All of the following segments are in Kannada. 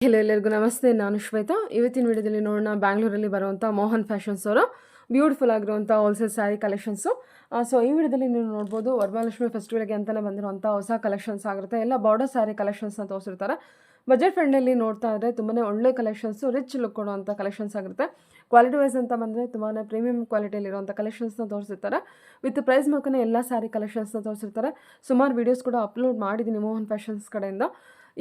ಹಲೋ ಎಲ್ಲರಿಗೂ ನಮಸ್ತೆ, ನಾನು ಶ್ವೇತಾ. ಇವತ್ತಿನ ವಿಡಿಯೋದಲ್ಲಿ ನೋಡೋಣ ಬ್ಯಾಂಗ್ಳೂರಲ್ಲಿ ಬರುವಂಥ ಮೋಹನ್ ಫ್ಯಾಷನ್ಸ್ ಅವರ ಬ್ಯೂಟಿಫುಲ್ ಆಗಿರುವಂಥ ಹೋಲ್ಸೇಲ್ ಸ್ಯಾರಿ ಕಲೆಕ್ಷನ್ಸು. ಸೊ ಈ ವಿಡಿಯೋದಲ್ಲಿ ನೀವು ನೋಡ್ಬೋದು ವರಮಹಾಲಕ್ಷ್ಮಿ ಫೆಸ್ಟಿವಲ್ಗೆ ಅಂತಲೇ ಬಂದಿರುವಂಥ ಹೊಸ ಕಲೆಕ್ಷನ್ಸ್ ಆಗಿರುತ್ತೆ. ಎಲ್ಲ ಬಾರ್ಡರ್ ಸ್ಯಾರಿ ಕಲೆಕ್ಷನ್ಸ್ನ ತೋರಿಸಿರ್ತಾರೆ. ಬಜೆಟ್ ಫ್ರೆಂಡಲ್ಲಿ ನೋಡ್ತಾ ಇದ್ದರೆ ತುಂಬಾ ಒಳ್ಳೆ ಕಲೆಕ್ಷನ್ಸು, ರಿಚ್ ಲುಕ್ ಕೊಡುವಂಥ ಕಲೆಕ್ಷನ್ಸ್ ಆಗಿರುತ್ತೆ. ಕ್ವಾಲಿಟಿ ವೈಸ್ ಅಂತ ಬಂದರೆ ತುಂಬಾ ಪ್ರೀಮಿಯಂ ಕ್ವಾಲಿಟಿಯಲ್ಲಿರುವಂಥ ಕಲೆಕ್ಷನ್ಸ್ನ ತೋರಿಸಿರ್ತಾರೆ. ವಿತ್ ಪ್ರೈಸ್ ಮೂಲಕನೇ ಎಲ್ಲ ಸ್ಯಾರಿ ಕಲೆಕ್ಷನ್ಸ್ನ ತೋರಿಸಿರ್ತಾರೆ. ಸುಮಾರು ವೀಡಿಯೋಸ್ ಕೂಡ ಅಪ್ಲೋಡ್ ಮಾಡಿದ್ದೀನಿ ಮೋಹನ್ ಫ್ಯಾಷನ್ಸ್ ಕಡೆಯಿಂದ.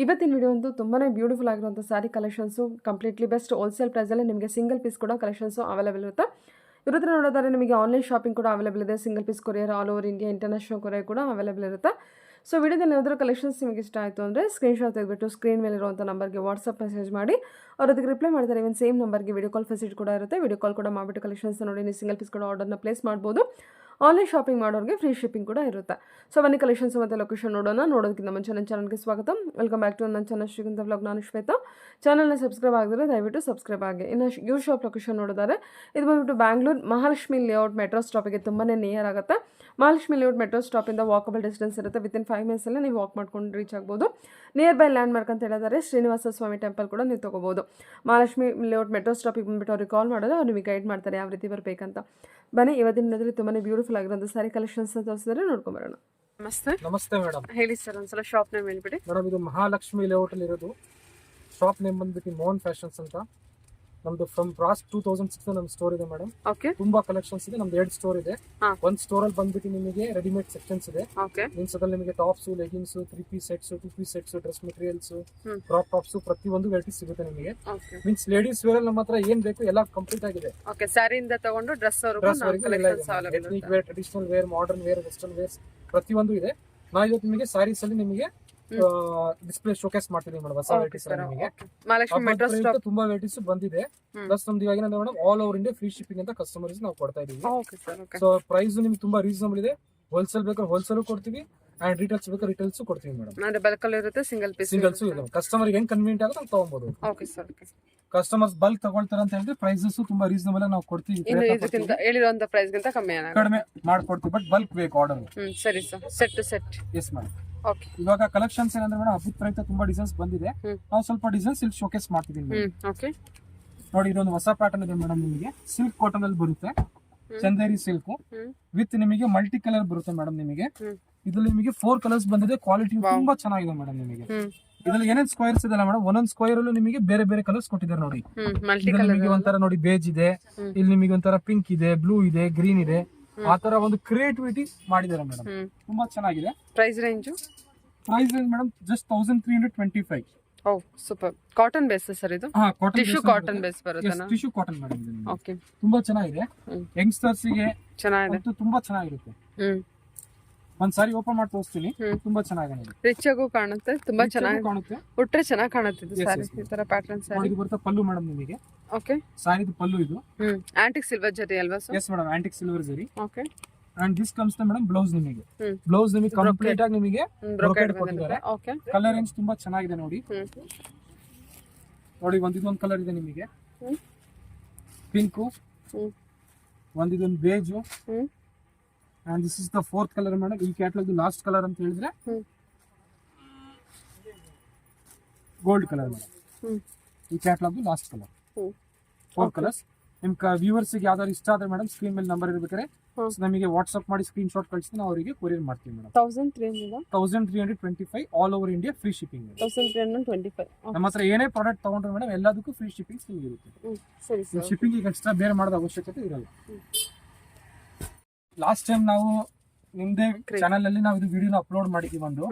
ಇವತ್ತಿನ ವಿಡಿಯೋ ಒಂದು ತುಂಬಾ ಬ್ಯೂಟಿಫುಲ್ ಆಗಿರುವಂಥ sari collections, completely best wholesale ಪ್ರೈಸಲ್ಲಿ ನಿಮಗೆ ಸಿಂಗಲ್ ಪೀಸ್ ಕೂಡ ಕಲೆಕ್ಷನ್ಸು ಅವೈಲೇಬಲ್ ಇರುತ್ತೆ. ಇವ್ರ ಹತ್ರ ನೋಡೋದಾದ್ರೆ ನಿಮಗೆ ಆನ್ಲೈನ್ ಶಾಪಿಂಗ್ ಕೂಡ ಅವೈಲೇಬಲ್ ಇದೆ. Single piece courier all over India, international courier ಕೂಡ ಅವೈಲೇಬಲ್ ಇರುತ್ತೆ. ಸೊ ವಿಡಿಯೋದಲ್ಲಿ ಯಾವ್ದಾದ್ರು ಕಲೆಕ್ಷನ್ಸ್ ನಿಮಗೆ ಇಷ್ಟ ಆಯಿತು ಅಂದರೆ ಸ್ಕ್ರೀನ್ಶಾಟ್ ತೆಗೆದುಬಿಟ್ಟು ಸ್ಕ್ರೀನ್ ಮೇಲೆ ಇರುವಂಥ ನಂಬರ್ಗೆ ವಾಟ್ಸಪ್ ಮೆಸೇಜ್ ಮಾಡಿ ಅವ್ರು ಅದಕ್ಕೆ ರಿಪ್ಲೈ ಮಾಡ್ತಾರೆ. ಇವನ್ ಸೇಮ್ ನಂಬರ್ಗೆ ವಿಡಿಯೋ ಕಾಲ್ ಫೆಸಿಲಿಟಿ ಕೂಡ ಇರುತ್ತೆ. ವಿಡಿಯೋ ಕಾಲ್ ಕೂಡ ಮಾಡಿಬಿಟ್ಟು ಕಲೆಕ್ಷನ್ಸ್ ನೋಡಿ ನೀವು ಸಿಂಗಲ್ ಪೀಸ್ ಕೂಡ ಆರ್ಡರ್ನ ಪ್ಲೇಸ್ ಮಾಡ್ಬೋದು. ಆನ್ಲೈನ್ ಶಾಪಿಂಗ್ ಮಾಡೋರಿಗೆ ಫ್ರೀ ಶಿಪ್ಪಿಂಗ್ ಕೂಡ ಇರುತ್ತೆ. ಸೊ ಬನ್ನಿ ಕಲೆಕ್ಷನ್ಸ್ ಮತ್ತು ಲೊಕೇಶನ್ ನೋಡೋದಕ್ಕಿಂತ ಮುಂಚೆ ನನ್ನ ಚಾನಲ್ಗೆ ಸ್ವಾಗತ. ವೆಲ್ಕಮ್ ಬ್ಯಾಕ್ ಟು ನನ್ನ ಚಾನಲ್ ಶ್ರೀಗಂಧ ವ್ಲಾಗ್. ನಾನು ಶ್ವೇತಾ. ಚಾನಲ್ನ ಸಬ್ಸ್ಕ್ರೈಬ್ ಆಗಿದ್ರೆ ದಯವಿಟ್ಟು ಸಬ್ಸ್ಕ್ರೈಬ್ ಆಗಿ. ಇನ್ನು ಇವ್ರ ಶಾಪ್ ಲೊಕೇಶನ್ ನೋಡಿದರೆ ಇದು ಬಂದುಬಿಟ್ಟು ಬ್ಯಾಂಗ್ಳೂರ್ ಮಹಾಲಕ್ಷ್ಮಿ ಲೇಔಟ್ ಮೆಟ್ರೋ ಸ್ಟಾಪಿಗೆ ತುಂಬಾ ನಿಯರ್ ಆಗುತ್ತೆ. ಮಹಾಲಕ್ಷ್ಮಿ ಲೇಔಟ್ ಮೆಟ್ರೋ ಸ್ಟಾಪಿಂದ ವಾಕಬಲ್ ಡಿಸ್ಟೆನ್ಸ್ ಇರುತ್ತೆ. ವಿತಿನ್ 5 ಮಿನಿಟ್ಸಲ್ಲೇ ನೀವು ವಾಕ್ ಮಾಡ್ಕೊಂಡು ರೀಚ್ ಆಗ್ಬೋದು. ನಿಯರ್ ಬೈ ಲ್ಯಾಂಡ್ ಮಾರ್ಕ್ ಅಂತ ಹೇಳಿದರೆ ಶ್ರೀನಿವಾಸ ಸ್ವಾಮಿ ಟೆಂಪಲ್ ಕೂಡ ನೀವು ತೊಗೋಬೋದು. ಮಹಾಲಕ್ಷ್ಮಿ ಲೇಔಟ್ ಮೆಟ್ರೋ ಸ್ಟಾಪಿಗೆ ಬಂದುಬಿಟ್ಟು ಅವ್ರಿಗೆ ಕಾಲ್ ಮಾಡಿದ್ರೆ ಅವ್ರು ನಿಮಗೆ ಗೈಡ್ ಮಾಡ್ತಾರೆ ಯಾವ ರೀತಿ ಬರಬೇಕಂತ. ಬನ್ನಿ ಇವತ್ತಿನ ದಿನದಲ್ಲಿ ತುಂಬಾ ಬ್ಯೂಟಿಫುಲ್ ಆಗಿರೋದು ಸ್ಯಾರಿ ಕಲೆಕ್ಷನ್ಸ್ ತೋರಿಸಿದ್ರೆ ನೋಡ್ಕೊಂಬರೋಣ. ನಮಸ್ತೆ. ನಮಸ್ತೆ ಮೇಡಮ್. ಹೇಳಿ ಸರ್, ಒಂದ್ಸಲ ಶಾಪ್ ನೇಮ್ ಹೇಳ್ಬಿಡಿ. ಮೇಡಮ್ ಇದು ಮಹಾಲಕ್ಷ್ಮಿ ಲೇಔಟ್ ಅಲ್ಲಿ ಇರೋದು. ಶಾಪ್ ನೇಮ್ ಬಂದ್ಬಿಟ್ಟು ಮೋಹನ್ ಫ್ಯಾಷನ್ಸ್ ಅಂತ. ನಮ್ದು ಫ್ರಮ್ ಪ್ರಾಸ್ 2006 ನಮ್ ಸ್ಟೋರ್ ಇದೆ ಮೇಡಮ್. ಓಕೆ. ತುಂಬಾ ಕಲೆಕ್ಷನ್ಸ್ ಇದೆ. ನಮ್ದು 2 ಸ್ಟೋರ್ ಇದೆ. ಒಂದ್ ಸ್ಟೋರ್ ಅಲ್ಲಿ ಬಂದ್ಬಿಟ್ಟು ನಿಮಗೆ ರೆಡಿಮೇಡ್ ಸೆಕ್ಷನ್ಸ್ ಇದೆ. ಮೀನ್ಸ್ ಅದ್ರಲ್ಲಿ ನಿಮಗೆ tops, leggings, 3 piece sets, 2 piece sets, dress materials, crop tops ಪ್ರತಿಯೊಂದು ವೆರೈಟೀಸ್ ಸಿಗುತ್ತೆ ನಿಮಗೆ. ಮೀನ್ಸ್ ಲೇಡೀಸ್ ವೇರ್ ಅಲ್ಲಿ ನಮ್ಮ ಹತ್ರ ಏನ್ ಬೇಕು ಎಲ್ಲ ಕಂಪ್ಲೀಟ್ ಆಗಿದೆ. ಓಕೆ. ಸ್ಯಾರಿಯಿಂದ ತಗೊಂಡು dress ethnic wear, traditional wear, modern wear, western wear ಪ್ರತಿಯೊಂದು ಇದೆ. ನಾ ಇವತ್ತು ನಿಮಗೆ ಸ್ಯಾರೀಸ್ ಅಲ್ಲಿ ನಿಮಗೆ ಡಿಸ್ಪ್ಲೇ ಶೋಕೇಸ್ ಮಾಡ್ತೀನಿ ಮೇಡಮ್. ಹೊಸ ವೆರೈಟೀಸ್ ನಿಮಗೆ ತುಂಬಾ ವೆರೈಟೀಸ್ ಬಂದಿದೆ. ಪ್ಲಸ್ ನಮ್ದು ಇವಾಗ ಏನಂದ್ರೆ madam all over India free shipping ಅಂತ ಕಸ್ಟಮರ್ಸ್ ನಾವು ಕೊಡ್ತಾ ಇದೀವಿ. ಸೊ ಪ್ರೈಸ್ ನಿಮ್ಗೆ ತುಂಬಾ ರೀಸನಬಲ್ ಇದೆ. ಹೋಲ್ಸೇಲ್ ಬೇಕಾದ್ರೆ ಹೋಲ್ಸೇಲ್ ಕೊಡ್ತೀವಿ ಅಂಡ್ ರಿಟೇಲ್ಸ್ ಬೇಕಾದ್ರೆ ರಿಟೇಲ್ಸ್ ಕೊಡ್ತೀವಿ ಮೇಡಮ್. ಬಲ್ಕ್ ಇರುತ್ತೆ, ಸಿಂಗಲ್ ಪೀಸ್ ಸಿಂಗಲ್ಸ್ ಇದೆ. ಕಸ್ಟಮರ್ ಹೆಂಗ್ ಕನ್ವೀನಿಯಂಟ್ ಆಗುತ್ತೆ ಅಂತ ತಗೊಬಹುದು. ಕಸ್ಟಮರ್ಸ್ ಬಲ್ಕ್ ತಗೊಳ್ತಾರೆ ಅಂತ ಹೇಳಿದ್ರೆ ಪ್ರೈಸಸ್ ತುಂಬಾ ರೀಸನಬಲ್ ನಾವು ಕೊಡ್ತೀವಿ. ಹೇಳಿರುವಂತ ಪ್ರೈಸ್ ಗಿಂತ ಕಡಿಮೆ ಮಾಡ್ಕೊಡ್ತೀವಿ. ಬಟ್ ಬಲ್ಕ್ ಬೇಕು ಆರ್ಡರ್. ಸರಿ sir. Set to set. Yes madam. ಇವಾಗ ಕಲೆಕ್ಷನ್ಸ್ ಏನಂದ್ರೆ ಮೇಡಮ್ ಹಬ್ಬದ ಪ್ರಯುಕ್ತ ತುಂಬಾ ಡಿಸೈನ್ಸ್ ಬಂದಿದೆ. ನಾವು ಸ್ವಲ್ಪ ಡಿಸೈನ್ಸ್ ಇಲ್ಲಿ ಶೋಕೇಸ್ ಮಾಡ್ತಿದೀವಿ. ನೋಡಿ ಇದೊಂದು ಹೊಸ ಪ್ಯಾಟರ್ನ್ ಇದೆ ಮೇಡಮ್. ನಿಮಗೆ ಸಿಲ್ಕ್ ಕಾಟನ್ ಅಲ್ಲಿ ಬರುತ್ತೆ. ಚಂದೇರಿ ಸಿಲ್ಕ್ ವಿತ್ ನಿಮಗೆ ಮಲ್ಟಿ ಕಲರ್ ಬರುತ್ತೆ ಮೇಡಮ್. ನಿಮಗೆ ಇದ್ರಲ್ಲಿ ನಿಮಗೆ 4 ಕಲರ್ಸ್ ಬಂದಿದೆ. ಕ್ವಾಲಿಟಿ ತುಂಬಾ ಚೆನ್ನಾಗಿದೆ ಮೇಡಮ್. ನಿಮಗೆ ಇದ್ರಲ್ಲಿ ಏನೇನ್ ಸ್ಕ್ವೈರ್ಸ್ ಇದೆ ಮೇಡಮ್, ಒಂದೊಂದ್ ಸ್ಕ್ವೈರ್ ಅಲ್ಲೂ ನಿಮಗೆ ಬೇರೆ ಬೇರೆ ಕಲರ್ಸ್ ಕೊಟ್ಟಿದ್ದಾರೆ ನೋಡಿ. ನಿಮಗೆ ಒಂಥರ ನೋಡಿ ಬೇಜ್ ಇದೆ, ಇಲ್ಲಿ ನಿಮಗೆ ಒಂಥರ ಪಿಂಕ್ ಇದೆ, ಬ್ಲೂ ಇದೆ, ಗ್ರೀನ್ ಇದೆ. ಆ ತರ ಒಂದು ಕ್ರಿಯೇಟಿವಿಟಿ ಮಾಡಿದ್ದಾರೆ ಮೇಡಮ್. ತುಂಬಾ ಚೆನ್ನಾಗಿದೆ. Price range madam just 1325. Oh super. Cotton base sir ಇದು? ಟಿಶ್ಯೂ ಕಾಟನ್ ಬೇಸ್ ಬರುತ್ತೆ. Tissue cotton madam. ಓಕೆ. ತುಂಬಾ ಚೆನ್ನಾಗಿದೆ. ಯಂಗ್ಸ್ಟರ್ಸ್ ಗೆ ಚೆನ್ನಾಗಿದೆ. ತುಂಬಾ ಚೆನ್ನಾಗಿರುತ್ತೆ. ಒಂದ್ ಸಾರಿ ಓಪನ್ ಮಾಡಿ ತೋರಿಸ್ತೀನಿ. ತುಂಬಾ ಚೆನ್ನಾಗಿದೆ. ರಿಚ್ ಆಗು ಕಾಣುತ್ತೆ. ತುಂಬಾ ಚೆನ್ನಾಗಿ ಕಾಣುತ್ತೆ. ಉಟ್ರೆ ಚೆನ್ನಾಗಿ ಕಾಣುತ್ತೆ ಇದು ಸಾರಿ. ಈ ತರ ಪ್ಯಾಟರ್ನ್ ಸಾರಿ. ಇದು ಬರುತ್ತೆ ಪಲ್ಲು ಮೇಡಮ್ ನಿಮಗೆ. ಓಕೆ. ಸಾರಿದು ಪಲ್ಲು ಇದು. ಆಂಟಿಕ್ ಸಿಲ್ವರ್ ಜರಿ ಅಲ್ವಾ sir? Yes madam, antique silver zari. Okay. And this comes the madam blouse ನಿಮಗೆ. ಬ್ಲೌಸ್ ನಿಮಗೆ ಕಂಪ್ಲೀಟ್ ಆಗಿ ನಿಮಗೆ ಬ್ರೊಕೇಡ್ ಕೊಟ್ಟಿದ್ದಾರೆ. ಓಕೆ. ಕಲರ್ ರೇಂಜ್ ತುಂಬಾ ಚೆನ್ನಾಗಿದೆ ನೋಡಿ. ನೋಡಿ ಇದೊಂದು ಕಲರ್ ಇದೆ ನಿಮಗೆ, ಪಿಂಕ್. ಇದೊಂದು ಬೇಜು. And this is the 4th colour madam. ಈ ಕ್ಯಾಟಲಾಗ್ ಲಾಸ್ಟ್ ಕಲರ್ ಅಂತ ಹೇಳಿದ್ರೆ ಗೋಲ್ಡ್ ಕಲರ್ ಮೇಡಮ್. ಈ ಕ್ಯಾಟಲಾಗ್ ಲಾಸ್ಟ್ ಕಲರ್. 4 ಕಲರ್ಸ್. ನಿಮ್ ವ್ಯೂವರ್ಸ್ ಗೆ ಯಾವ್ದಾದ್ರು ಇಷ್ಟ ಆದ್ರೆ ಮೇಡಮ್ ಸ್ಕ್ರೀನ್ ಮೇಲೆ ನಂಬರ್ ಇರ್ಬೇಕಾದ್ರೆ ನಮಗೆ ವಾಟ್ಸ್ಆಪ್ ಮಾಡಿ ಸ್ಕ್ರೀನ್ ಶಾಟ್ ಕಳಿಸ್ತೀನಿ. ನಾವು ಅವರಿಗೆ ಕೊರಿಯರ್ ಮಾಡ್ತೀವಿ madam. 1325 all over India free shipping. 1325. ನಮ್ಮ ಹತ್ರ ಏನೇ ಪ್ರಾಡಕ್ಟ್ ತಗೊಂಡ್ರೆ ಮೇಡಮ್ ಎಲ್ಲದಕ್ಕೂ ಫ್ರೀ ಶಿಪ್ಪಿಂಗ್ ಇರುತ್ತೆ. ಶಿಪ್ಪಿಂಗ್ ಎಕ್ಸ್ಟ್ರಾ ಬೇರೆ ಮಾಡೋದ ಅವಶ್ಯಕತೆ ಇರಲ್ಲ. ಲಾಸ್ಟ್ ಟೈಮ್ ನಾವು ನಿಮ್ದೇ ಚಾನಲ್ ಅಲ್ಲಿ ನಾವು ಇದು ವಿಡಿಯೋನ ಅಪ್ಲೋಡ್ ಮಾಡಿದೀವಿ. ಒಂದು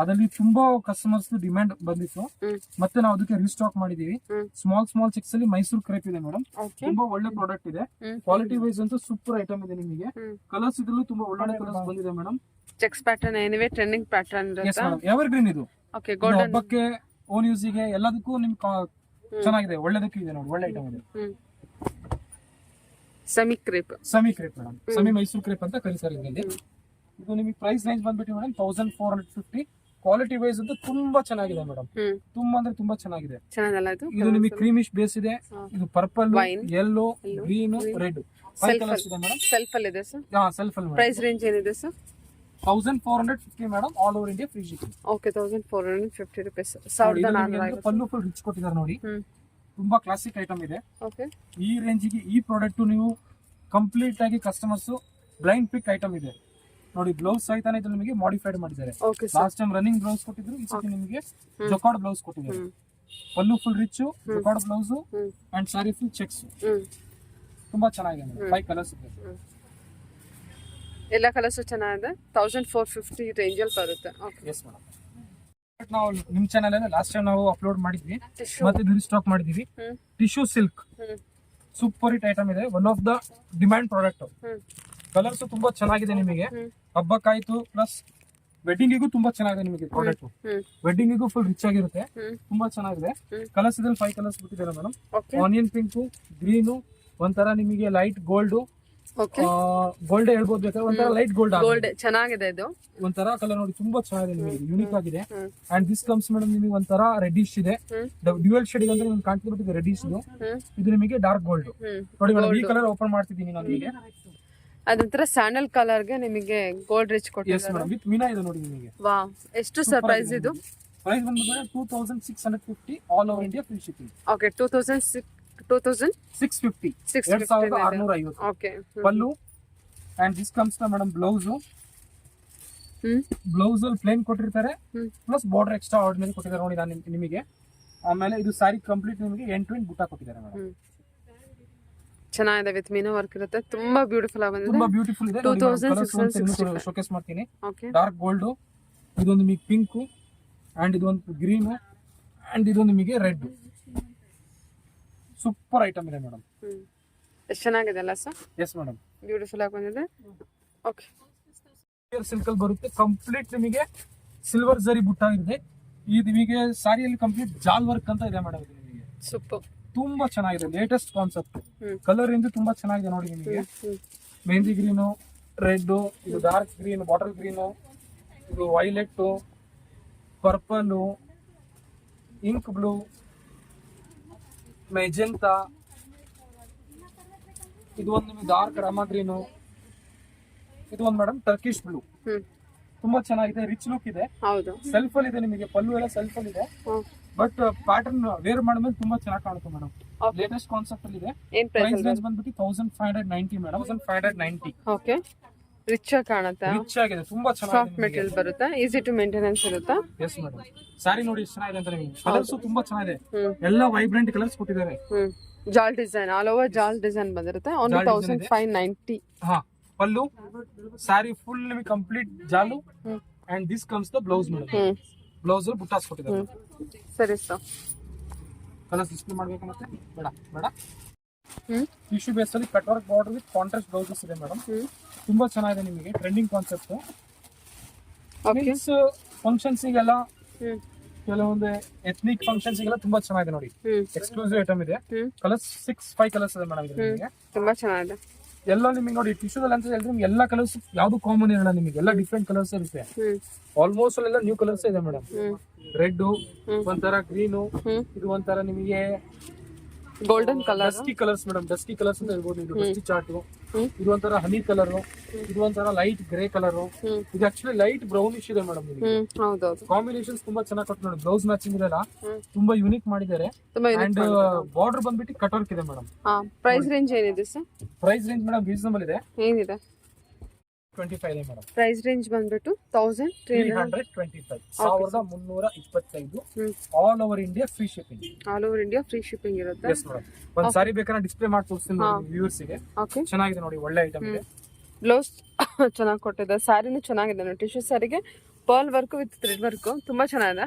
ಅದರಲ್ಲಿ ತುಂಬಾ ಕಸ್ಟಮರ್ಸ್ ಡಿಮ್ಯಾಂಡ್ ಬಂದಿತ್ತು. ಮತ್ತೆ ನಾವು ಅದಕ್ಕೆ ರೀಸ್ಟಾಕ್ ಮಾಡಿದೀವಿ. ಸ್ಮಾಲ್ ಚೆಕ್ಸ್ ಅಲ್ಲಿ ಮೈಸೂರು ಕ್ರೇಪ್ ಇದೆ ಮೇಡಮ್. ತುಂಬಾ ಒಳ್ಳೆ ಪ್ರಾಡಕ್ಟ್ ಇದೆ. ಕ್ವಾಲಿಟಿ ವೈಸ್ ಅಂತೂ ಸೂಪರ್ ಐಟಮ್ ಇದೆ ನಿಮಗೆ. ಕಲರ್ಸ್ ಇದ್ರಲ್ಲೂ ತುಂಬಾ ಒಳ್ಳೆ ಕಲರ್ಸ್ ಬಂದಿದೆ madam. Cheques pattern anyway trending pattern ಇರುತ್ತೆ. ಎವರ್ ಗ್ರೀನ್ ಇದು. ಓಕೆ. ಗೋಲ್ಡನ್ ಹಬ್ಬಕ್ಕೆ, ಓನ್ ಯೂಸ್ ಗೆ ಎಲ್ಲದಕ್ಕೂ ನಿಮ್ಗೆ ಚೆನ್ನಾಗಿದೆ. ಒಳ್ಳೆದಕ್ಕೆ ಇದೆ ನೋಡಿ. ಒಳ್ಳೆ ಐಟಮ್ ಇದೆ. Semi crepe madam. Semi Mysuru crepe ಅಂತ ಕರೀತಾರೆ ಇದರಲ್ಲಿ. ಇದು ನಿಮಗೆ ಪ್ರೈಸ್ ರೇಂಜ್ ಬಂದ್ಬಿಟ್ಟು ಮೇಡಮ್ 1450. ಕ್ವಾಲಿಟಿ ವೈಸ್ ಅಂತೂ ತುಂಬಾ ಚೆನ್ನಾಗಿದೆ ಮೇಡಮ್. ತುಂಬಾ ಅಂದ್ರೆ ತುಂಬಾ ಚೆನ್ನಾಗಿದೆ. ಇದು ನಿಮಗೆ ಕ್ರೀಮಿಶ್ ಬೇಸ್ ಇದೆ. ಇದು purple, yellow, green, red 5 colours ಇದೆ ಮೇಡಮ್. ಸೆಲ್ಫ್ ಅಲ್ಲಿ ಇದೆ ಸರ್. ಸೆಲ್ಫ್ ಅಲ್ಲಿ. ಪ್ರೈಸ್ ರೇಂಜ್ ಏನಿದೆ sir? 1450 madam, all over India free shipping. Okay 1450 rupees. 1450. ಪಲ್ಲು ಫುಲ್ ರಿಚ್ ಕೊಟ್ಟಿದ್ದಾರೆ ನೋಡಿ, ಹ್ಮ್ ತುಂಬಾ ಕ್ಲಾಸಿಕ್ ಐಟಮ್ ಇದೆ. ಓಕೆ ಈ ರೇಂಜಿಗೆ ಈ ಪ್ರಾಡಕ್ಟ್ ನೀವು ಕಂಪ್ಲೀಟ್ ಆಗಿ ಕಸ್ಟಮರ್ಸ್ ಬ್ಲೈಂಡ್ ಪಿಕ್ ಐಟಮ್ ಇದೆ ನೋಡಿ. ಬ್ಲೌಸ್ ಸಹಿತ ಇದು ನಿಮಗೆ ಮಾಡಿಫೈಡ್ ಮಾಡಿದ್ದಾರೆ. Okay sir. Last time running blouse ಕೊಟ್ಟಿದ್ರು, ಈ ಸತಿ ನಿಮಗೆ ಜೊಕಾರ್ಡ್ ಬ್ಲೌಸ್ ಕೊಟ್ಟಿದ್ದಾರೆ. Pallu full rich, jacquard blouse and sari full checks. ತುಂಬಾ ಚೆನ್ನಾಗಿದೆ. 5 ಕಲರ್ಸ್ ಇದೆ. ಎಲ್ಲ ಕಲರ್ಸ್ ಚೆನ್ನಾಗಿದೆ. 1450 ರೇಂಜ್ ಅಲ್ಲಿ ಬರುತ್ತೆ. Okay yes madam. ನಾವು ನಿಮ್ ಚಾನಲ್ ಅಲ್ಲಿ ಲಾಸ್ಟ್ ಟೈಮ್ ನಾವು ಅಪ್ಲೋಡ್ ಮಾಡಿದ್ವಿ, ಮತ್ತೆ ಇದು ಸ್ಟಾಕ್ ಮಾಡಿದೀವಿ. Tissue silk super hit item ಇದೆ. One of the demand product. Colours ತುಂಬಾ ಚೆನ್ನಾಗಿದೆ. ನಿಮಗೆ ಹಬ್ಬಕ್ಕಾಯ್ತು, ಪ್ಲಸ್ ವೆಡ್ಡಿಂಗಿಗೂ ತುಂಬಾ ಚೆನ್ನಾಗಿದೆ ನಿಮಗೆ ಪ್ರಾಡಕ್ಟ್. ವೆಡ್ಡಿಂಗಿಗೂ ಫುಲ್ ರಿಚ್ ಆಗಿರುತ್ತೆ. ತುಂಬಾ ಚೆನ್ನಾಗಿದೆ. ಕಲರ್ಸ್ ಇದ್ರಲ್ಲಿ 5 ಕಲರ್ಸ್ ಬಿಟ್ಟಿದ್ದಾರೆ ಮೇಡಮ್. ಆನಿಯನ್ ಪಿಂಕ್, ಗ್ರೀನು, ಒಂಥರ ನಿಮಗೆ ಲೈಟ್ ಗೋಲ್ಡ್, ಗೋಲ್ಡ್ ಹೇಳ್ಬೋದು ಬೇಕಾದ್ರೆ, ಒಂಥರ ಲೈಟ್ ಗೋಲ್ಡ್ ಚೆನ್ನಾಗಿದೆ. ಇದು ಒಂಥರ ಕಲರ್ ನೋಡಿ, ತುಂಬಾ ಚೆನ್ನಾಗಿದೆ. ನಿಮಗೆ ಯೂನಿಕ್ ಆಗಿದೆ. ಅಂಡ್ ದಿಸ್ ಕಮ್ಸ್ ಮೇಡಮ್ ನಿಮಗೆ ಒಂಥರ ರೆಡಿಶ್ ಇದೆ. ಡ್ಯುಯಲ್ ಶೇಡ್ ಅಂದ್ರೆ ನಿಮ್ಗೆ ಕಾಣ್ತಿರ್ಬೇಕು ರೆಡಿಶ್. ಇದು ನಿಮಗೆ ಡಾರ್ಕ್ ಗೋಲ್ಡ್ ನೋಡಿ ಮೇಡಮ್. ಈ ಕಲರ್ ಓಪನ್ ಮಾಡ್ತಿದ್ದೀನಿ ನಾನು ನಿಮಗೆ. ಅದೊಂಥರ ಸ್ಯಾಂಡಲ್ ಕಲರ್ ಗೆ ನಿಮಗೆ ಗೋಲ್ಡ್ ರಿಚ್ ಕೊಟ್ಟಿದ್ದಾರೆ. ವಿತ್ ಮೀನಾ ಇದೆ ನೋಡಿ ನಿಮಗೆ. ವಾ, ಎಷ್ಟು ಸರ್ಪ್ರೈಸ್ ಇದು. ಪ್ರೈಸ್ ಬಂದ್ಬಿಟ್ಟು 2650, all over India free shipping. Okay 2650. 2650. Okay pallu and this comes madam blouse. Blouse ಅಲ್ಲಿ ಪ್ಲೇನ್ ಕೊಟ್ಟಿರ್ತಾರೆ, ಪ್ಲಸ್ ಬಾರ್ಡರ್ ಎಕ್ಸ್ಟ್ರಾ ಆರ್ಡಿನರಿ ಕೊಟ್ಟಿದ್ದಾರೆ ನೋಡಿ ನಾನು ನಿಮಗೆ. ಆಮೇಲೆ ಇದು ಸಾರಿ ಕಂಪ್ಲೀಟ್ ನಿಮಗೆ ಎಂಡ್ ಟು ಎಂಡ್ ಬುಟ್ಟ ಕೊಟ್ಟಿದ್ದಾರೆ ಮೇಡಮ್. ಚೆನ್ನಾಗಿದೆ. ವಿತ್ ಮೀನಾ ವರ್ಕ್ ಇರುತ್ತೆ. ತುಂಬಾ ಬ್ಯೂಟಿಫುಲ್ ಆಗಿದೆ. ತುಂಬಾ ಬ್ಯೂಟಿಫುಲ್ ಇದೆ. 2650 ಶೋಕೇಸ್ ಮಾಡ್ತೀನಿ. ಓಕೆ ಡಾರ್ಕ್ ಗೋಲ್ಡ್, ಇದೊಂದು ನಿಮಗೆ ಪಿಂಕ್, ಅಂಡ್ ಇದೊಂದು ಗ್ರೀನ್, ಅಂಡ್ ಇದು ನಿಮಗೆ ರೆಡ್. ಸೂಪರ್ ಐಟಮ್ ಇದೆ ಮೇಡಮ್. ಎಷ್ಟು ಚೆನ್ನಾಗಿದೆ ಅಲ್ಲ ಸರ್. Yes madam. ಬ್ಯೂಟಿಫುಲ್ ಆಗಿ ಬಂದಿದೆ. ಓಕೆ ಸಿಲ್ಕ್ ಅಲ್ಲಿ ಬರುತ್ತೆ. ಕಂಪ್ಲೀಟ್ ನಿಮಗೆ ಸಿಲ್ವರ್ ಜರಿ ಬುಟ್ಟ ಇದೆ. ಇದು ನಿಮಗೆ ಸಾರಿಯಲ್ಲಿ ಕಂಪ್ಲೀಟ್ ಜಾಲ್ ವರ್ಕ್ ಅಂತ ಇದೆ ಮೇಡಮ್. ಇದು ನಿಮಗೆ ಸೂಪರ್, ತುಂಬಾ ಚೆನ್ನಾಗಿದೆ. Latest concept. ಕಲರ್ ಇಂದು ತುಂಬಾ ಚೆನ್ನಾಗಿದೆ ನೋಡಿ ನಿಮಗೆ. ಮೆಹಂದಿ ಗ್ರೀನು, ರೆಡ್, ಇದು ಡಾರ್ಕ್ ಗ್ರೀನ್, ಬಾಟಲ್ ಗ್ರೀನು, ಇದು violet, purple, ink blue, magenta, ಇದು ಒಂದು ನಿಮಗೆ ಡಾರ್ಕ್ ರಾಮ ಗ್ರೀನು, ಇದು ಒಂದು ಮೇಡಮ್ ಟರ್ಕಿಶ್ ಬ್ಲೂ. ತುಂಬಾ ಚೆನ್ನಾಗಿದೆ. ರಿಚ್ ಲುಕ್ ಇದೆ. ಹೌದು. ಸೆಲ್ಫ್ ಅಲ್ಲಿ ಇದೆ ನಿಮಗೆ. ಪಲ್ಲು ಎಲ್ಲ ಸೆಲ್ಫ್ ಅಲ್ಲಿ ಇದೆ. ಬಟ್ ಪ್ಯಾಟರ್ನ್ ವೇರ್ ಮಾಡಿದ್ಮೇಲೆ ತುಂಬಾ ಚೆನ್ನಾಗಿ ಕಾಣುತ್ತೆ ಮೇಡಮ್. ಲೇಟೆಸ್ಟ್ ಕಾನ್ಸೆಪ್ಟ್ ಅಲ್ಲಿ ಇದೆ. ಪ್ರೈಸ್ ರೇಂಜ್ ಬಂದ್ಬಿಟ್ಟು 1590 ಮೇಡಮ್. 1590. ಓಕೆ ರಿಚ್ ಆಗಿ ಕಾಣುತ್ತೆ. ರಿಚ್ ಆಗಿದೆ. ತುಂಬಾ ಚೆನ್ನಾಗಿದೆ. ಸಾಫ್ಟ್ ಮೆಟೀರಿಯಲ್ ಬರುತ್ತೆ. ಈಸಿ ಟು ಮೇಂಟೆನೆನ್ಸ್ ಇರುತ್ತೆ. Yes madam. ಸಾರಿ ನೋಡಿ ಎಷ್ಟು ಚೆನ್ನಾಗಿದೆ ಅಂತ ನಿಮಗೆ. ಕಲರ್ಸ್ ತುಂಬಾ ಚೆನ್ನಾಗಿದೆ. ಎಲ್ಲ ವೈಬ್ರೆಂಟ್ ಕಲರ್ಸ್ ಕೊಟ್ಟಿದ್ದಾರೆ. Jaal design, all over jaal design ಬಂದಿರುತ್ತೆ. ಓನ್ಲಿ 1590. ಹಾ, ಪಲ್ಲು ಸಾರಿ ಫುಲ್ ನಿಮಗೆ complete jaal. And this comes the blouse madam. Blouse ಬುಟ್ಟಾಸ್ ಕೊಟ್ಟಿದ್ದಾರೆ. ಸರಿ ಸರ್. ಕಲರ್ಸ್ ಡಿಸ್ಪ್ಲೇ ಮಾಡ್ಬೇಕು ಮತ್ತೆ ಬೇಡ ಬೇಡ. ಟಿಶ್ಯೂ ಬೇಸ್ ಅಲ್ಲಿ cut work border with contrast blouses ಇದೆ ಮೇಡಮ್. ತುಂಬಾ ಚೆನ್ನಾಗಿದೆ. ನಿಮಗೆ ಟ್ರೆಂಡಿಂಗ್ ಕಾನ್ಸೆಪ್ಟ್. ಮೀನ್ಸ್ ಫಂಕ್ಷನ್ಸ್ ಗೆಲ್ಲ, ಕೆಲವೊಂದು ಎಥ್ನಿಕ್ ಫಂಕ್ಷನ್ಸ್ ಗೆಲ್ಲ ತುಂಬಾ ಚೆನ್ನಾಗಿದೆ ನೋಡಿ. ಎಕ್ಸ್ಕ್ಲೂಸಿವ್ ಐಟಮ್ ಇದೆ. ಕಲರ್ಸ್ 5 ಕಲರ್ಸ್ ಇದೆ ಮೇಡಮ್. ನಿಮಗೆ ತುಂಬಾ ಚೆನ್ನಾಗಿದೆ. ಎಲ್ಲ ನಿಮಗೆ ನೋಡಿ ಟಿಶ್ಯೂದಲ್ಲಿ ಅಂತ ಹೇಳಿದ್ರೆ ನಿಮ್ಗೆ ಎಲ್ಲ ಕಲರ್ಸ್ ಯಾವ್ದು ಕಾಮನ್ ಇರಲ್ಲ. ನಿಮಗೆ ಎಲ್ಲ ಡಿಫ್ರೆಂಟ್ ಕಲರ್ಸ್ ಇರುತ್ತೆ. ಆಲ್ಮೋಸ್ಟ್ ಎಲ್ಲ ನ್ಯೂ ಕಲರ್ಸ್ ಇದೆ ಮೇಡಮ್. ರೆಡ್, ಒಂಥರ ಗ್ರೀನು, ಇದು ಒಂಥರ ನಿಮಗೆ golden colour, dusky colours madam. Dusky colours ಅಂತ ಹೇಳ್ಬೋದು. ಇದು ಡಸ್ಕಿ ಚಾರ್ಟ್. ಇದು ಒಂಥರ ಹನಿ ಕಲರ್, ಇದು ಒಂಥರ ಲೈಟ್ ಗ್ರೇ ಕಲರ್, ಇದು ಆಕ್ಚುಲಿ ಲೈಟ್ ಬ್ರೌನಿಶ್ ಇದೆ ಮೇಡಮ್. ಕಾಂಬಿನೇಷನ್ಸ್ ತುಂಬಾ ಚೆನ್ನಾಗಿ ಕೊಟ್ಟು ನೋಡಿ. ಬ್ಲೌಸ್ ಮ್ಯಾಚಿಂಗ್ ಇದೆಲ್ಲ ತುಂಬಾ ಯೂನಿಕ್ ಮಾಡಿದ್ದಾರೆ. ಅಂಡ್ ಬಾರ್ಡರ್ ಬಂದ್ಬಿಟ್ಟು ಕಟ್ ವರ್ಕ್ ಇದೆ ಮೇಡಮ್. ಪ್ರೈಸ್ ರೇಂಜ್ ಏನಿದೆ sir? Price range madam reasonable ಇದೆ. ಏನಿದೆ 25 ಇದೆ ಮೇಡಮ್. ಪ್ರೈಸ್ ರೇಂಜ್ ಬಂದ್ಬಿಟ್ಟು 1325. 1325. All over India free shipping. All over India free shipping ಇರುತ್ತೆ. Yes madam. ಒಂದ್ ಸಾರಿ ಬೇಕಾದ್ರೆ ಡಿಸ್ಪ್ಲೇ ಮಾಡಿ ತೋರಿಸ್ತೀನಿ ವ್ಯೂವರ್ಸ್ ಗೆ. ಚೆನ್ನಾಗಿದೆ ನೋಡಿ, ಒಳ್ಳೆ ಐಟಮ್ ಇದೆ. ಬ್ಲೌಸ್ ಚೆನ್ನಾಗಿ ಕೊಟ್ಟಿದೆ. ಸ್ಯಾರಿನೂ ಚೆನ್ನಾಗಿದೆ ನೋಡಿ. ಟಿಶ್ಯೂ ಸ್ಯಾರಿಗೆ pearl work with thread work ತುಂಬಾ ಚೆನ್ನಾಗಿದೆ.